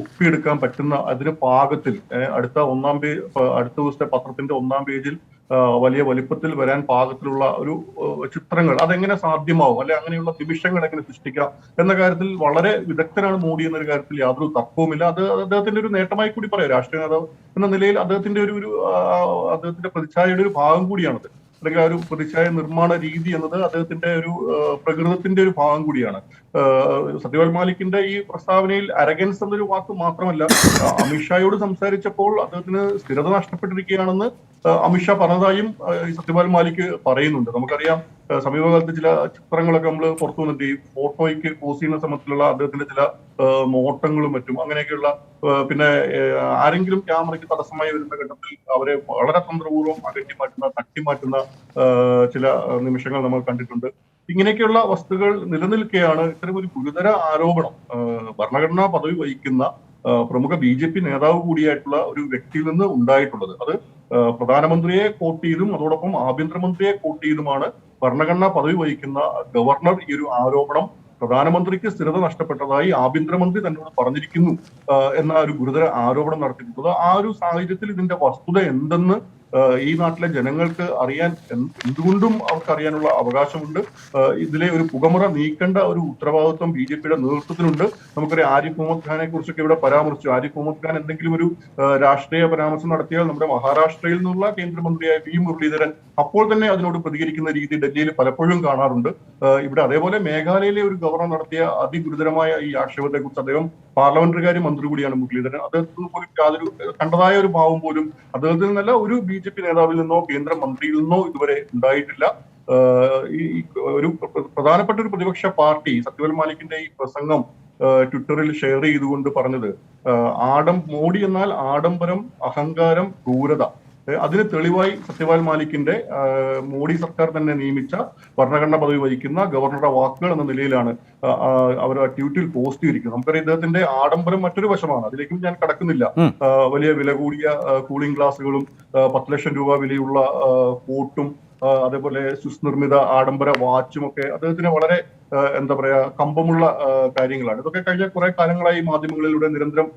ഒപ്പിയെടുക്കാൻ പറ്റുന്ന അതിന് പാകത്തിൽ അടുത്ത ദിവസത്തെ പത്രത്തിന്റെ 1-ാം പേജിൽ വലിയ വലിപ്പത്തിൽ വരാൻ പാകത്തിലുള്ള ഒരു ചിത്രങ്ങൾ അതെങ്ങനെ സാധ്യമാവും, അല്ലെ അങ്ങനെയുള്ള നിമിഷങ്ങൾ എങ്ങനെ സൃഷ്ടിക്കാം എന്ന കാര്യത്തിൽ വളരെ വിദഗ്ധനാണ് മോഡി എന്നൊരു കാര്യത്തിൽ യാതൊരു തർക്കവുമില്ല. അത് അദ്ദേഹത്തിന്റെ ഒരു നേട്ടമായി കൂടി പറയാം. രാഷ്ട്രീയ നേതാവ് എന്ന നിലയിൽ അദ്ദേഹത്തിന്റെ അദ്ദേഹത്തിന്റെ പ്രതിച്ഛായയുടെ ഒരു ഭാഗം കൂടിയാണത്. അല്ലെങ്കിൽ ആ ഒരു പ്രതിച്ഛായ നിർമ്മാണ രീതി എന്നത് അദ്ദേഹത്തിന്റെ ഒരു പ്രകൃതത്തിന്റെ ഒരു ഭാഗം കൂടിയാണ്. സത്യപാൽ മാലിക്കിന്റെ ഈ പ്രസ്താവനയിൽ അരഗൻസ് എന്നൊരു വാക്ക് മാത്രമല്ല, അമിത്ഷായോട് സംസാരിച്ചപ്പോൾ അദ്ദേഹത്തിന് സ്ഥിരത നഷ്ടപ്പെട്ടിരിക്കുകയാണെന്ന് അമിത്ഷാ പറഞ്ഞതായും സത്യപാൽ മാലിക് പറയുന്നുണ്ട്. നമുക്കറിയാം സമീപകാലത്ത് ചില ചിത്രങ്ങളൊക്കെ നമ്മൾ പുറത്തു വന്നിട്ട് ഈ ഫോട്ടോയ്ക്ക് പോസ് ചെയ്യുന്ന സമയത്തുള്ള അദ്ദേഹത്തിന്റെ ചില നോട്ടങ്ങളും മറ്റും അങ്ങനെയൊക്കെയുള്ള, പിന്നെ ആരെങ്കിലും ക്യാമറയ്ക്ക് തടസ്സമായി വരുന്ന ഘട്ടത്തിൽ അവരെ വളരെ തന്ത്രപൂർവ്വം തട്ടിമാറ്റുന്ന ചില നിമിഷങ്ങൾ നമ്മൾ കണ്ടിട്ടുണ്ട്. ഇങ്ങനെയൊക്കെയുള്ള വസ്തുക്കൾ നിലനിൽക്കെയാണ് ഇത്തരം ഒരു ഗുരുതര ആരോപണം ഭരണഘടനാ പദവി വഹിക്കുന്ന പ്രമുഖ BJP നേതാവ് കൂടിയായിട്ടുള്ള ഒരു വ്യക്തിയിൽ നിന്ന് ഉണ്ടായിട്ടുള്ളത്. അത് പ്രധാനമന്ത്രിയെ കോട്ട് ചെയ്തും അതോടൊപ്പം ആഭ്യന്തരമന്ത്രിയെ കോട്ട് ചെയ്തുമാണ് ഭരണഘടനാ പദവി വഹിക്കുന്ന ഗവർണർ ഈ ഒരു ആരോപണം പ്രധാനമന്ത്രിക്ക് സ്ഥിരത നഷ്ടപ്പെട്ടതായി ആഭ്യന്തരമന്ത്രി തന്നോട് പറഞ്ഞിരിക്കുന്നു എന്ന ഒരു ഗുരുതര ആരോപണം നടത്തിയിട്ടുള്ളത്. ആ ഒരു സാഹചര്യത്തിൽ ഇതിന്റെ വസ്തുത എന്തെന്ന് ഈ നാട്ടിലെ ജനങ്ങൾക്ക് അറിയാൻ എന്തുകൊണ്ടും അവർക്ക് അറിയാനുള്ള അവകാശമുണ്ട്. ഇതിലെ ഒരു പുകമുറ നീക്കേണ്ട ഒരു ഉത്തരവാദിത്വം BJPയുടെ നേതൃത്വത്തിനുണ്ട്. നമുക്കറിയാം ആരിഫ് മുഹമ്മദ് ഖാനെ കുറിച്ചൊക്കെ ഇവിടെ പരാമർശിച്ചു. ആരിഫ് മുഹമ്മദ് ഖാൻ എന്തെങ്കിലും ഒരു രാഷ്ട്രീയ പരാമർശം നടത്തിയാൽ നമ്മുടെ മഹാരാഷ്ട്രയിൽ നിന്നുള്ള കേന്ദ്രമന്ത്രിയായ V മുരളീധരൻ അപ്പോൾ തന്നെ അതിനോട് പ്രതികരിക്കുന്ന രീതി ഡൽഹിയിൽ പലപ്പോഴും കാണാറുണ്ട്. ഇവിടെ അതേപോലെ മേഘാലയയിലെ ഒരു ഗവർണർ നടത്തിയ അതിഗുരുതരമായ ഈ ആക്ഷേപത്തെ കുറിച്ച് അദ്ദേഹം പാർലമെന്ററി കാര്യ മന്ത്രി കൂടിയാണ് മുരളീധരൻ. അദ്ദേഹത്തിന് പോലും യാതൊരു കണ്ടതായ ഒരു ഭാവം പോലും അദ്ദേഹത്തിൽ നിന്നല്ല ഒരു BJP നേതാവിൽ നിന്നോ കേന്ദ്രമന്ത്രിയിൽ നിന്നോ ഇതുവരെ ഉണ്ടായിട്ടില്ല. ഈ ഒരു പ്രധാനപ്പെട്ട ഒരു പ്രതിപക്ഷ പാർട്ടി സത്യപാൽ മാലിക്കിന്റെ ഈ പ്രസംഗം ട്വിറ്ററിൽ ഷെയർ ചെയ്തുകൊണ്ട് പറഞ്ഞത്, മോഡി എന്നാൽ ആഡംബരം, അഹങ്കാരം, ക്രൂരത. അതിന് തെളിവായി സത്യപാൽ മാലിക്കിന്റെ മോഡി സർക്കാർ തന്നെ നിയമിച്ച ഭരണഘടനാ പദവി വഹിക്കുന്ന ഗവർണറുടെ വാക്കുകൾ എന്ന നിലയിലാണ് അവർ ട്വീറ്റിൽ പോസ്റ്റ് ചെയ്തിരിക്കുന്നത്. നമുക്കറിയാം ഇദ്ദേഹത്തിന്റെ ആഡംബരം മറ്റൊരു വശമാണ്, അതിലേക്കും ഞാൻ കടക്കുന്നില്ല. വലിയ വില കൂടിയ കൂളിംഗ് ഗ്ലാസുകളും 10 ലക്ഷം രൂപ വിലയുള്ള കോട്ടും അതേപോലെ സ്വിസ് നിർമ്മിത ആഡംബര വാച്ചും ഒക്കെ അദ്ദേഹത്തിന് വളരെ എന്താ പറയാ കമ്പമുള്ള കാര്യങ്ങളാണ്. ഇതൊക്കെ കഴിഞ്ഞ കുറെ കാലങ്ങളായി മാധ്യമങ്ങളിലൂടെ നിരന്തരം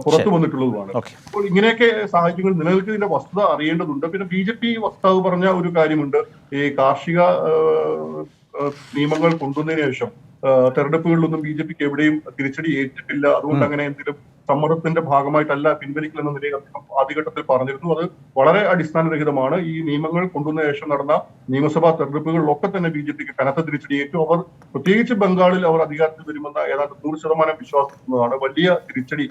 പുറത്തു വന്നിട്ടുള്ളതുമാണ്. അപ്പോൾ ഇങ്ങനെയൊക്കെ സാഹചര്യങ്ങൾ നിലനിൽക്കുന്നതിന്റെ വസ്തുത അറിയേണ്ടതുണ്ട്. പിന്നെ BJP വക്താവ് പറഞ്ഞ ഒരു കാര്യമുണ്ട്, ഈ കാർഷിക നിയമങ്ങൾ കൊണ്ടുവന്നതിന് ശേഷം തെരഞ്ഞെടുപ്പുകളിലൊന്നും BJPക്ക് എവിടെയും തിരിച്ചടി ഏറ്റിട്ടില്ല, അതുകൊണ്ട് അങ്ങനെ എന്തെങ്കിലും സമ്മർദ്ദത്തിന്റെ ഭാഗമായിട്ടല്ല പിൻവലിക്കൽ എന്ന നിലയിൽ അദ്ദേഹം ആദ്യഘട്ടത്തിൽ പറഞ്ഞിരുന്നു. അത് വളരെ അടിസ്ഥാനരഹിതമാണ്. ഈ നിയമങ്ങൾ കൊണ്ടുവന്ന ശേഷം നടന്ന നിയമസഭാ തെരഞ്ഞെടുപ്പുകളിലൊക്കെ തന്നെ BJPക്ക് കനത്ത തിരിച്ചടിയേറ്റു. അവർ പ്രത്യേകിച്ച് ബംഗാളിൽ അവർ അധികാരത്തിൽ വരുമെന്ന ഏതാണ്ട് 100% വിശ്വാസിക്കുന്നതാണ്. വലിയ തിരിച്ചടി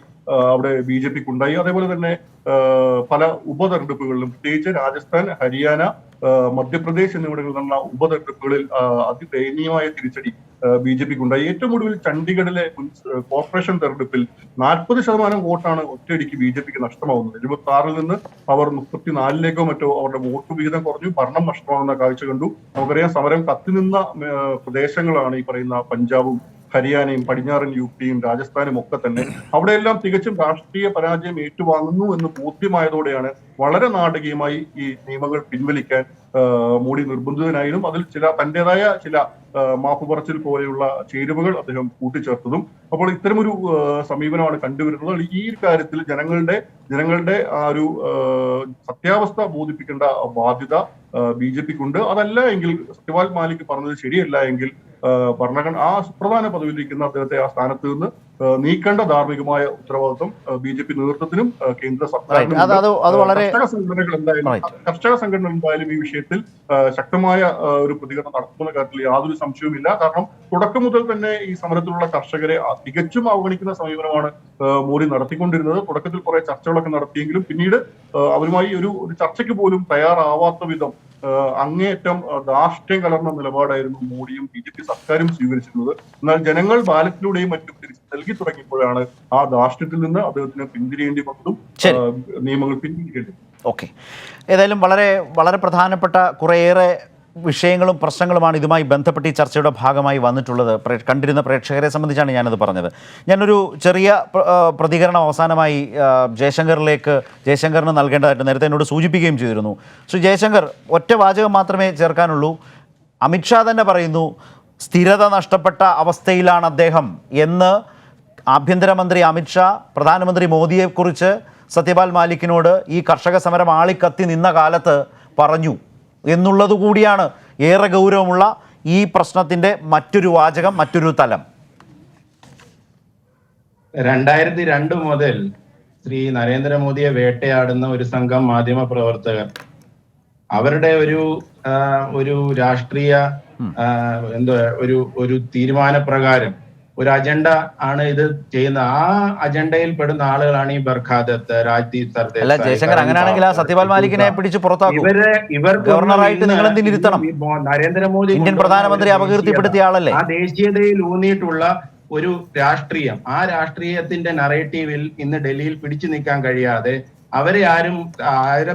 അവിടെ BJPക്ക് ഉണ്ടായി. അതേപോലെ തന്നെ പല ഉപതെരഞ്ഞെടുപ്പുകളിലും പ്രത്യേകിച്ച് രാജസ്ഥാൻ, ഹരിയാന, മധ്യപ്രദേശ് എന്നിവിടങ്ങളിൽ നടന്ന ഉപതെരഞ്ഞെടുപ്പുകളിൽ അതിദയനീയമായ തിരിച്ചടി BJPക്ക് ഉണ്ടായി. ഏറ്റവും ഒടുവിൽ ചണ്ഡീഗഡിലെ കോർപ്പറേഷൻ തെരഞ്ഞെടുപ്പിൽ 40% വോട്ടാണ് ഒറ്റയടിക്ക് BJPക്ക് നഷ്ടമാവുന്നത്. 76-ൽ നിന്ന് അവർ 34-ലേക്കോ മറ്റോ അവരുടെ വോട്ട് വിഹിതം കുറഞ്ഞു, ഭരണം നഷ്ടമാകുന്ന കാഴ്ച കണ്ടു. നമുക്കറിയാം സമരം കത്തിനിന്ന പ്രദേശങ്ങളാണ് ഈ പറയുന്ന പഞ്ചാബും ഹരിയാനയും പടിഞ്ഞാറൻ യുപിയും രാജസ്ഥാനും ഒക്കെ തന്നെ അവിടെയെല്ലാം തികച്ചും രാഷ്ട്രീയ പരാജയം ഏറ്റുവാങ്ങുന്നു എന്ന് ബോധ്യമായതോടെയാണ് വളരെ നാടകീയമായി ഈ നിയമങ്ങൾ പിൻവലിക്കാൻ മോഡി നിർബന്ധിതനായതും അതിൽ തന്റേതായ ചില മാപ്പ് പറച്ചിൽ പോലെയുള്ള ചേരുവകൾ അദ്ദേഹം കൂട്ടിച്ചേർത്തതും. അപ്പോൾ ഇത്തരമൊരു സമീപനമാണ് കണ്ടുവരുന്നത്. ഈ കാര്യത്തിൽ ജനങ്ങളുടെ ആ ഒരു സത്യാവസ്ഥ ബോധിപ്പിക്കേണ്ട ബാധ്യത BJPക്കുണ്ട്. അതല്ല എങ്കിൽ സത്യപാൽ മാലിക് പറഞ്ഞത് ശരിയല്ല എങ്കിൽ ആ സുപ്രധാന പദവിയിലിരിക്കുന്ന അദ്ദേഹത്തെ ആ സ്ഥാനത്ത് നിന്ന് നീക്കേണ്ട ധാർമ്മികമായ ഉത്തരവാദിത്വം BJP നേതൃത്വത്തിനും കേന്ദ്ര സർക്കാരിനും. കർഷക സംഘടനകൾ എന്തായാലും ഈ വിഷയത്തിൽ ശക്തമായ ഒരു പ്രതികരണം നടത്തുന്ന കാര്യത്തിൽ യാതൊരു സംശയവുമില്ല. കാരണം തുടക്കം മുതൽ തന്നെ ഈ സമരത്തിലുള്ള കർഷകരെ തികച്ചും അവഗണിക്കുന്ന സമീപനമാണ് മോദി നടത്തിക്കൊണ്ടിരുന്നത്. തുടക്കത്തിൽ കുറെ ചർച്ചകളൊക്കെ നടത്തിയെങ്കിലും പിന്നീട് അവരുമായി ഒരു ചർച്ചയ്ക്ക് പോലും തയ്യാറാവാത്ത വിധം അങ്ങേയറ്റം ധാർഷ്ട്യം കലർന്ന നിലപാടായിരുന്നു മോഡിയും BJP സർക്കാരും സ്വീകരിച്ചിരുന്നത്. എന്നാൽ ജനങ്ങൾ ബാലറ്റിലൂടെയും മറ്റും തിരിച്ചു നൽകി തുടങ്ങിയപ്പോഴാണ് ആ ധാർഷ്ട്യത്തിൽ നിന്ന് അദ്ദേഹത്തിന് പിന്തിരിയേണ്ടി വന്നതും നിയമങ്ങൾ പിൻവലിക്കേണ്ടി. ഓക്കെ, ഏതായാലും വളരെ വളരെ പ്രധാനപ്പെട്ട കുറേയേറെ വിഷയങ്ങളും പ്രശ്നങ്ങളുമാണ് ഇതുമായി ബന്ധപ്പെട്ട് ഈ ചർച്ചയുടെ ഭാഗമായി വന്നിട്ടുള്ളത്. കണ്ടിരുന്ന പ്രേക്ഷകരെ സംബന്ധിച്ചാണ് ഞാനത് പറഞ്ഞത്. ഞാനൊരു ചെറിയ പ്രതികരണം അവസാനമായി ജയശങ്കറിന് നൽകേണ്ടതായിട്ട് നേരത്തെ എന്നോട് സൂചിപ്പിക്കുകയും ചെയ്തിരുന്നു. ശ്രീ ജയശങ്കർ, ഒറ്റ വാചകം മാത്രമേ ചേർക്കാനുള്ളൂ. അമിത്ഷാ തന്നെ പറയുന്നു സ്ഥിരത നഷ്ടപ്പെട്ട അവസ്ഥയിലാണ് അദ്ദേഹം എന്ന്. ആഭ്യന്തരമന്ത്രി അമിത്ഷാ പ്രധാനമന്ത്രി മോദിയെക്കുറിച്ച് സത്യപാൽ മാലിക്കിനോട് ഈ കർഷക സമരം ആളിക്കത്തി നിന്ന കാലത്ത് പറഞ്ഞു എന്നുള്ളത് കൂടിയാണ് ഏറെ ഗൗരവമുള്ള ഈ പ്രശ്നത്തിൻ്റെ മറ്റൊരു വാചകം, മറ്റൊരു തലം. 2002 മുതൽ ശ്രീ നരേന്ദ്രമോദിയെ വേട്ടയാടുന്ന ഒരു സംഘം മാധ്യമ പ്രവർത്തകർ അവരുടെ ഒരു രാഷ്ട്രീയ ഒരു തീരുമാനപ്രകാരം ഒരു അജണ്ട ആണ് ഇത് ചെയ്യുന്നത്. ആ അജണ്ടയിൽ പെടുന്ന ആളുകളാണ് ഈ ബർഖാദത്ത്, രാജ്ദീപ് സർദേസായി. അല്ല ജയശങ്കർ, അങ്ങനെയാണെങ്കിൽ ആ സത്യപാൽ മാലിക്കിനെ പിടിച്ച് പുറത്താക്കും. ഗവർണറായിട്ട് നിങ്ങൾ എന്തിനിരുത്തണം? നരേന്ദ്രമോദി ഇന്ത്യൻ പ്രധാനമന്ത്രി അപകീർത്തിപ്പെടുത്തിയ ആളല്ലേ? ആ ദേശീയതയിൽ ഊന്നിയിട്ടുള്ള ഒരു രാഷ്ട്രീയം, ആ രാഷ്ട്രീയത്തിന്റെ നറേറ്റീവിൽ ഇന്ന് ഡൽഹിയിൽ പിടിച്ചു നിൽക്കാൻ കഴിയാതെ അവരെ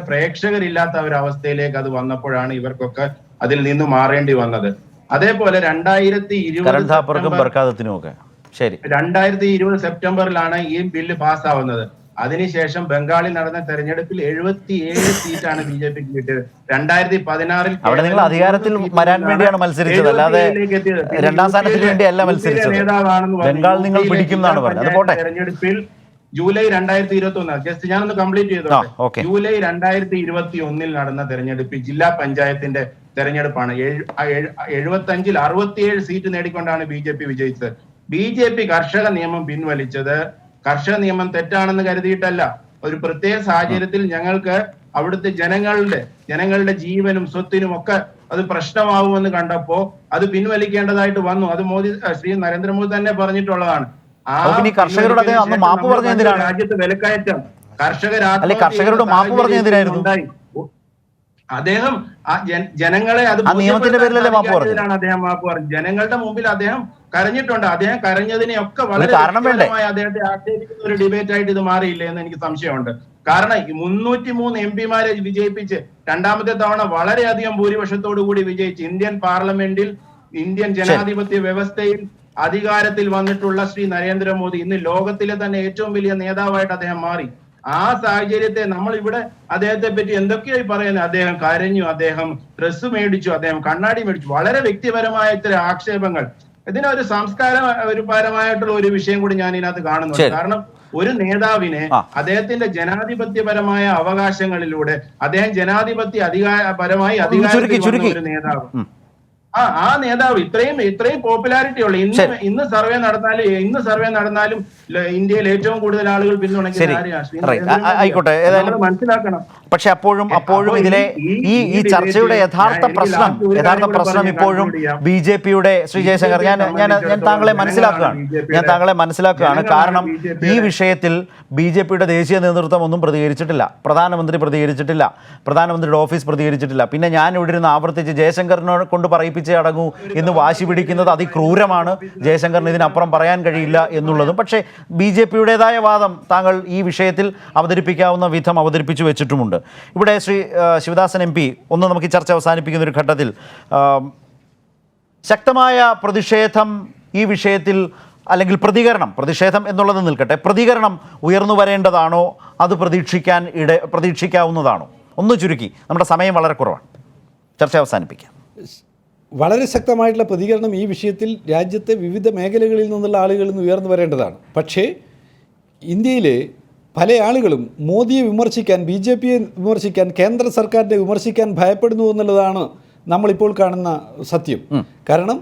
പ്രേക്ഷകരില്ലാത്ത ഒരവസ്ഥയിലേക്ക് അത് വന്നപ്പോഴാണ് ഇവർക്കൊക്കെ അതിൽ നിന്ന് മാറേണ്ടി വന്നത്. അതേപോലെ 2020 സെപ്റ്റംബറിലാണ് ഈ ബില്ല് പാസ്സാവുന്നത്. അതിനുശേഷം ബംഗാളിൽ നടന്ന തെരഞ്ഞെടുപ്പിൽ 77 സീറ്റാണ് BJPക്ക് കിട്ടിയത്. 2016 അവിടെ നിങ്ങൾ അധികാരത്തിൽ വരാൻ വേണ്ടിയാണ് മത്സരിച്ചത്, അല്ലാതെ രണ്ടാം സ്ഥാനത്തിന് വേണ്ടിയല്ല മത്സരിച്ചത്. ബംഗാൾ നിങ്ങൾ പിടിക്കുന്നതാണ് പറഞ്ഞത്. അത് പോട്ടെ. തെരഞ്ഞെടുപ്പിൽ ജൂലൈ 2021, ജസ്റ്റ് ഞാനൊന്ന് കംപ്ലീറ്റ് ചെയ്തോട്ടെ. ജൂലൈ 2021 നടന്ന തെരഞ്ഞെടുപ്പിൽ ജില്ലാ പഞ്ചായത്തിന്റെ തെരഞ്ഞെടുപ്പാണ്. 75-ൽ 67 സീറ്റ് നേടിക്കൊണ്ടാണ് BJP വിജയിച്ചത്. BJP കർഷക നിയമം പിൻവലിച്ചത് കർഷക നിയമം തെറ്റാണെന്ന് കരുതിയിട്ടല്ല. ഒരു പ്രത്യേക സാഹചര്യത്തിൽ ഞങ്ങൾക്ക് അവിടുത്തെ ജനങ്ങളുടെ ജീവനും സ്വത്തിനും ഒക്കെ അത് പ്രശ്നമാവുമെന്ന് കണ്ടപ്പോ അത് പിൻവലിക്കേണ്ടതായിട്ട് വന്നു. അത് ശ്രീ നരേന്ദ്രമോദി തന്നെ പറഞ്ഞിട്ടുള്ളതാണ്. കർഷകരോട് അന്ന് മാപ്പ് പറഞ്ഞ എന്തിനാണ്? രാജ്യത്ത് വിലക്കയറ്റം, കർഷകരോട് മാപ്പ് പറഞ്ഞ എന്തിനായിരുന്നു? അദ്ദേഹം ജനങ്ങളെ അത് നിയമത്തിന്റെ പേരിലല്ലേ മാപ്പ് പറഞ്ഞത്? അദ്ദേഹം മാപ്പ് പറഞ്ഞു. ജനങ്ങളുടെ മുമ്പിൽ അദ്ദേഹം കരഞ്ഞിട്ടുണ്ട്. അദ്ദേഹം കരഞ്ഞതിനെയൊക്കെ വളരെ അദ്ദേഹത്തെ ആക്ഷേപിക്കുന്ന ഒരു ഡിബേറ്റ് ആയിട്ട് ഇത് മാറിയില്ലേ എന്ന് എനിക്ക് സംശയമുണ്ട്. കാരണം 303 MPമാരെ വിജയിപ്പിച്ച് രണ്ടാമത്തെ തവണ വളരെയധികം ഭൂരിപക്ഷത്തോടു കൂടി വിജയിച്ച് ഇന്ത്യൻ പാർലമെന്റിൽ ഇന്ത്യൻ ജനാധിപത്യ വ്യവസ്ഥയിൽ അധികാരത്തിൽ വന്നിട്ടുള്ള ശ്രീ നരേന്ദ്രമോദി ഇന്ന് ലോകത്തിലെ തന്നെ ഏറ്റവും വലിയ നേതാവായിട്ട് അദ്ദേഹം മാറി. ആ സാഹചര്യത്തെ നമ്മൾ ഇവിടെ അദ്ദേഹത്തെ പറ്റി എന്തൊക്കെയായി പറയുന്നത്? അദ്ദേഹം കരഞ്ഞു, അദ്ദേഹം ഡ്രസ്സ് മേടിച്ചു, അദ്ദേഹം കണ്ണാടി മേടിച്ചു. വളരെ വ്യക്തിപരമായ ഇത്തരം ആക്ഷേപങ്ങൾ. ഇതിനൊരു പരമായിട്ടുള്ള ഒരു വിഷയം കൂടി ഞാൻ ഇതിനകത്ത് കാണുന്നുണ്ട്. കാരണം ഒരു നേതാവിനെ അദ്ദേഹത്തിന്റെ ജനാധിപത്യപരമായ അവകാശങ്ങളിലൂടെ അദ്ദേഹം ജനാധിപത്യപരമായി അധികാരത്തിൽ ഒരു നേതാവ്, ആ നേതാവ് ഇത്രയും പോപ്പുലാരിറ്റി ഉള്ള ഇന്ന് സർവേ നടന്നാലും ഇന്ത്യയിൽ ഏറ്റവും കൂടുതൽ ആളുകൾ ആയിക്കോട്ടെ, മനസ്സിലാക്കണം. പക്ഷെ അപ്പോഴും ഇതിലെ ഈ ചർച്ചയുടെ യഥാർത്ഥ പ്രശ്നം ഇപ്പോഴും BJPയുടെ ശ്രീ ജയശങ്കർ, ഞാൻ താങ്കളെ മനസ്സിലാക്കുകയാണ്. കാരണം ഈ വിഷയത്തിൽ BJPയുടെ ദേശീയ നേതൃത്വം ഒന്നും പ്രതികരിച്ചിട്ടില്ല, പ്രധാനമന്ത്രി പ്രതികരിച്ചിട്ടില്ല, പ്രധാനമന്ത്രിയുടെ ഓഫീസ് പ്രതികരിച്ചിട്ടില്ല. പിന്നെ ഞാൻ ഇവിടെ ഇരുന്ന് ആവർത്തിച്ച് ജയശങ്കറിനെ കൊണ്ട് പറയിപ്പിച്ചേ അടങ്ങൂ എന്ന് വാശി പിടിക്കുന്നത് അതിക്രൂരമാണ്. ജയശങ്കറിന് ഇതിനപ്പുറം പറയാൻ കഴിയില്ല എന്നുള്ളതും. പക്ഷേ BJPയുടേതായ വാദം താങ്കൾ ഈ വിഷയത്തിൽ അവതരിപ്പിക്കാവുന്ന വിധം അവതരിപ്പിച്ചു വെച്ചിട്ടുമുണ്ട്. ഇവിടെ ശ്രീ ശിവദാസൻ MP ഒന്ന് നമുക്ക് ഈ ചർച്ച അവസാനിപ്പിക്കുന്ന ഒരു ഘട്ടത്തിൽ ശക്തമായ പ്രതിഷേധം ഈ വിഷയത്തിൽ അല്ലെങ്കിൽ പ്രതിഷേധം എന്നുള്ളത് നിൽക്കട്ടെ, പ്രതികരണം ഉയർന്നു വരേണ്ടതാണോ, അത് പ്രതീക്ഷിക്കാവുന്നതാണോ? ഒന്ന് ചുരുക്കി, നമ്മുടെ സമയം വളരെ കുറവാണ്, ചർച്ച അവസാനിപ്പിക്കാം. വളരെ ശക്തമായിട്ടുള്ള പ്രതികരണം ഈ വിഷയത്തിൽ രാജ്യത്തെ വിവിധ മേഖലകളിൽ നിന്നുള്ള ആളുകളിൽ നിന്ന് ഉയർന്നു വരേണ്ടതാണ്. പക്ഷേ ഇന്ത്യയിലെ പല ആളുകളും മോദിയെ വിമർശിക്കാൻ, BJP വിമർശിക്കാൻ, കേന്ദ്ര സർക്കാരിനെ വിമർശിക്കാൻ ഭയപ്പെടുന്നു എന്നുള്ളതാണ് നമ്മളിപ്പോൾ കാണുന്ന സത്യം. കാരണം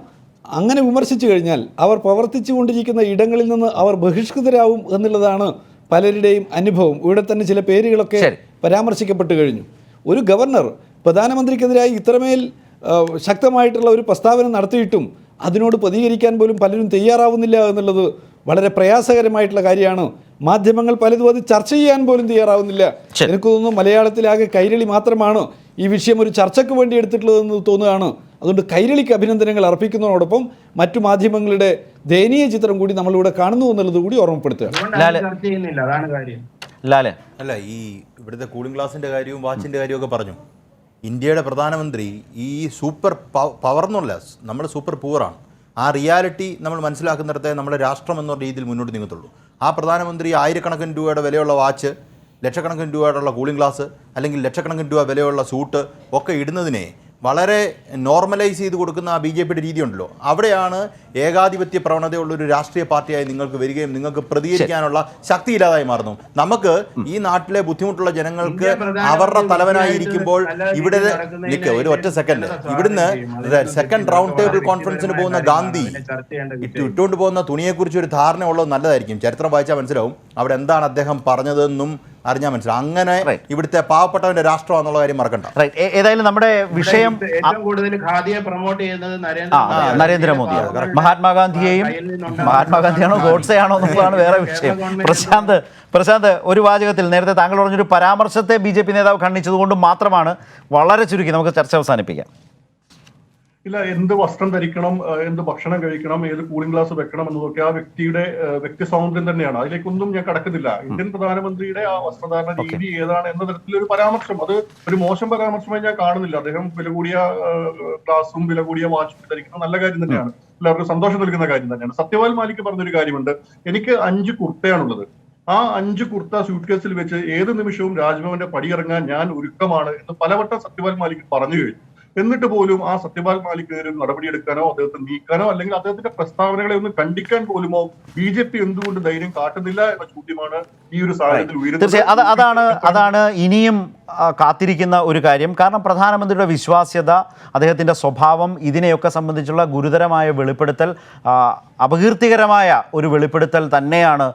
അങ്ങനെ വിമർശിച്ചു കഴിഞ്ഞാൽ അവർ പ്രവർത്തിച്ചു കൊണ്ടിരിക്കുന്ന ഇടങ്ങളിൽ നിന്ന് അവർ ബഹിഷ്കൃതരാവും എന്നുള്ളതാണ് പലരുടെയും അനുഭവം. ഇവിടെ തന്നെ ചില പേരുകളൊക്കെ പരാമർശിക്കപ്പെട്ടു കഴിഞ്ഞു. ഒരു ഗവർണർ പ്രധാനമന്ത്രിക്കെതിരായി ഇത്രമേൽ ശക്തമായിട്ടുള്ള ഒരു പ്രസ്താവന നടത്തിയിട്ടും അതിനോട് പ്രതികരിക്കാൻ പോലും പലരും തയ്യാറാവുന്നില്ല എന്നുള്ളത് വളരെ പ്രയാസകരമായിട്ടുള്ള കാര്യമാണ്. മാധ്യമങ്ങൾ പലതും അത് ചർച്ച ചെയ്യാൻ പോലും തയ്യാറാവുന്നില്ല. എനിക്ക് തോന്നുന്നു മലയാളത്തിലാകെ കൈരളി മാത്രമാണ് ഈ വിഷയം ഒരു ചർച്ചയ്ക്ക് വേണ്ടി എടുത്തിട്ടുള്ളതെന്ന് തോന്നുകയാണ്. അതുകൊണ്ട് കൈരളിക്ക് അഭിനന്ദനങ്ങൾ അർപ്പിക്കുന്നതോടൊപ്പം മറ്റു മാധ്യമങ്ങളുടെ ദയനീയ ചിത്രം കൂടി നമ്മളിവിടെ കാണുന്നു എന്നുള്ളത് കൂടി ഓർമ്മപ്പെടുത്തുകയാണ്. അല്ല, ഈ ഇവിടുത്തെ കൂളിംഗ് ഗ്ലാസിൻ്റെ കാര്യവും വാച്ചിൻ്റെ കാര്യമൊക്കെ പറഞ്ഞു. ഇന്ത്യയുടെ പ്രധാനമന്ത്രി ഈ സൂപ്പർ പവർ എന്നുള്ള, നമ്മൾ സൂപ്പർ പൂവറാണ്. ആ റിയാലിറ്റി നമ്മൾ മനസ്സിലാക്കുന്നിടത്തെ നമ്മുടെ രാഷ്ട്രം എന്ന രീതിയിൽ മുന്നോട്ട് നീങ്ങത്തുള്ളൂ. ആ പ്രധാനമന്ത്രി ആയിരക്കണക്കിന് രൂപയുടെ വിലയുള്ള വാച്ച്, ലക്ഷക്കണക്കിന് രൂപയുള്ള കൂളിംഗ് ഗ്ലാസ്, അല്ലെങ്കിൽ ലക്ഷക്കണക്കിന് രൂപ വിലയുള്ള സൂട്ട് ഒക്കെ ഇടുന്നതിനെ വളരെ നോർമലൈസ് ചെയ്ത് കൊടുക്കുന്ന ആ BJPയുടെ രീതിയുണ്ടല്ലോ, അവിടെയാണ് ഏകാധിപത്യ പ്രവണതയുള്ളൊരു രാഷ്ട്രീയ പാർട്ടിയായി നിങ്ങൾക്ക് വരികയും നിങ്ങൾക്ക് പ്രതികരിക്കാനുള്ള ശക്തി ഇല്ലാതായി മാറുന്നു. നമുക്ക് ഈ നാട്ടിലെ ബുദ്ധിമുട്ടുള്ള ജനങ്ങൾക്ക് അവരുടെ തലവനായിരിക്കുമ്പോൾ ഇവിടെ ഒരു ഒറ്റ സെക്കൻഡ്, ഇവിടുന്ന് സെക്കൻഡ് റൗണ്ട് ടേബിൾ കോൺഫറൻസിന് പോകുന്ന ഗാന്ധി ഇട്ടുകൊണ്ട് പോകുന്ന തുണിയെക്കുറിച്ച് ഒരു ധാരണ ഉള്ളത് നല്ലതായിരിക്കും. ചരിത്രം വായിച്ചാൽ മനസ്സിലാവും അവിടെ എന്താണ് അദ്ദേഹം പറഞ്ഞതെന്നും അറിഞ്ഞാൽ മനസ്സിലാവും. അങ്ങനെ ഇവിടുത്തെ പാവപ്പെട്ടവന്റെ രാഷ്ട്രമാണെന്നുള്ള കാര്യം മറക്കണ്ട. ഏതായാലും നമ്മുടെ വിഷയം ഏറ്റവും കൂടുതൽ ഖാദിയെ പ്രൊമോട്ട് ചെയ്യുന്നത് നരേന്ദ്രമോദിയാണ്. മഹാത്മാഗാന്ധിയാണോ ഗോഡ്സെയാണോ എന്നുള്ളതാണ് വേറെ വിഷയം. പ്രശാന്ത്, ഒരു വാചകത്തിൽ നേരത്തെ താങ്കൾ പറഞ്ഞൊരു പരാമർശത്തെ BJP നേതാവ് ഖണ്ഡിച്ചതുകൊണ്ട് മാത്രമാണ്, വളരെ ചുരുക്കി നമുക്ക് ചർച്ച അവസാനിപ്പിക്കാം. ഇല്ല, എന്ത് വസ്ത്രം ധരിക്കണം, എന്ത് ഭക്ഷണം കഴിക്കണം, ഏത് കൂളിംഗ് ഗ്ലാസ് വെക്കണം എന്നതൊക്കെ ആ വ്യക്തിയുടെ വ്യക്തി സ്വാതന്ത്ര്യം തന്നെയാണ്. അതിലേക്കൊന്നും ഞാൻ കടക്കുന്നില്ല. ഇന്ത്യൻ പ്രധാനമന്ത്രിയുടെ ആ വസ്ത്രധാരണ രീതി ഏതാണ് എന്ന തരത്തിലൊരു പരാമർശം, അത് ഒരു മോശം പരാമർശമായി ഞാൻ കാണുന്നില്ല. അദ്ദേഹം വില കൂടിയ ഗ്ലാസും വില കൂടിയ വാച്ചും ധരിക്കുന്നത് നല്ല കാര്യം തന്നെയാണ്, എല്ലാവർക്കും സന്തോഷം നൽകുന്ന കാര്യം തന്നെയാണ്. സത്യപാൽ മാലിക് പറഞ്ഞൊരു കാര്യമുണ്ട്, എനിക്ക് 5 കുർത്തയാണുള്ളത്, ആ 5 കുർത്ത സ്യൂട്ട് കേസിൽ വെച്ച് ഏത് നിമിഷവും രാജ്ഭവന്റെ പടിയിറങ്ങാൻ ഞാൻ ഒരുക്കമാണ് എന്ന് പലവട്ടം സത്യപാൽ മാലിക് പറഞ്ഞു കഴിഞ്ഞു. എന്നിട്ട് പോലും ആ സത്യപാൽ മാലിക്കെതിരെ നടപടിയെടുക്കാനോ അദ്ദേഹത്തെ നീക്കാനോ അല്ലെങ്കിൽ അദ്ദേഹത്തിന്റെ പ്രസ്താവനകളെ ഒന്ന് കണ്ടിക്കാൻ പോലുമോ BJP എന്തുകൊണ്ട് ധൈര്യം കാട്ടുന്നില്ല എന്ന ചോദ്യമാണ് ഈ ഒരു സാഹചര്യത്തിൽ ഉയരുന്നത്. അതാണ് ഇനിയും കാത്തിരിക്കുന്ന ഒരു കാര്യം. കാരണം പ്രധാനമന്ത്രിയുടെ വിശ്വാസ്യത, അദ്ദേഹത്തിൻ്റെ സ്വഭാവം, ഇതിനെയൊക്കെ സംബന്ധിച്ചുള്ള ഗുരുതരമായ വെളിപ്പെടുത്തൽ, അപകീർത്തികരമായ ഒരു വെളിപ്പെടുത്തൽ തന്നെയാണ്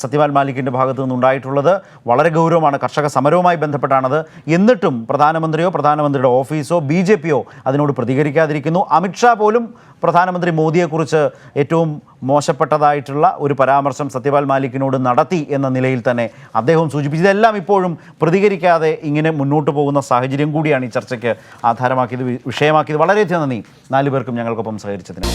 സത്യപാൽ മാലിക്കിൻ്റെ ഭാഗത്തു നിന്നുണ്ടായിട്ടുള്ളത്. വളരെ ഗൗരവമാണ്. കർഷക സമരവുമായി ബന്ധപ്പെട്ടാണത്. എന്നിട്ടും പ്രധാനമന്ത്രിയോ പ്രധാനമന്ത്രിയുടെ ഓഫീസോ BJPയോ അതിനോട് പ്രതികരിക്കാതിരിക്കുന്നു. അമിത്ഷാ പോലും പ്രധാനമന്ത്രി മോദിയെക്കുറിച്ച് ഏറ്റവും മോശപ്പെട്ടതായിട്ടുള്ള ഒരു പരാമർശം സത്യപാൽ മാലിക്കിനോട് നടത്തി എന്ന നിലയിൽ തന്നെ അദ്ദേഹം സൂചിപ്പിച്ചു. ഇതെല്ലാം ഇപ്പോഴും പ്രതികരിക്കാതെ ഇങ്ങനെ മുന്നോട്ട് പോകുന്ന സാഹചര്യം കൂടിയാണ് ഈ ചർച്ചയ്ക്ക് ആധാരമാക്കിയത്, വിഷയമാക്കിയത്. വളരെയധികം നന്ദി 4 പേർക്കും ഞങ്ങൾക്കൊപ്പം സഹകരിച്ചതിന്.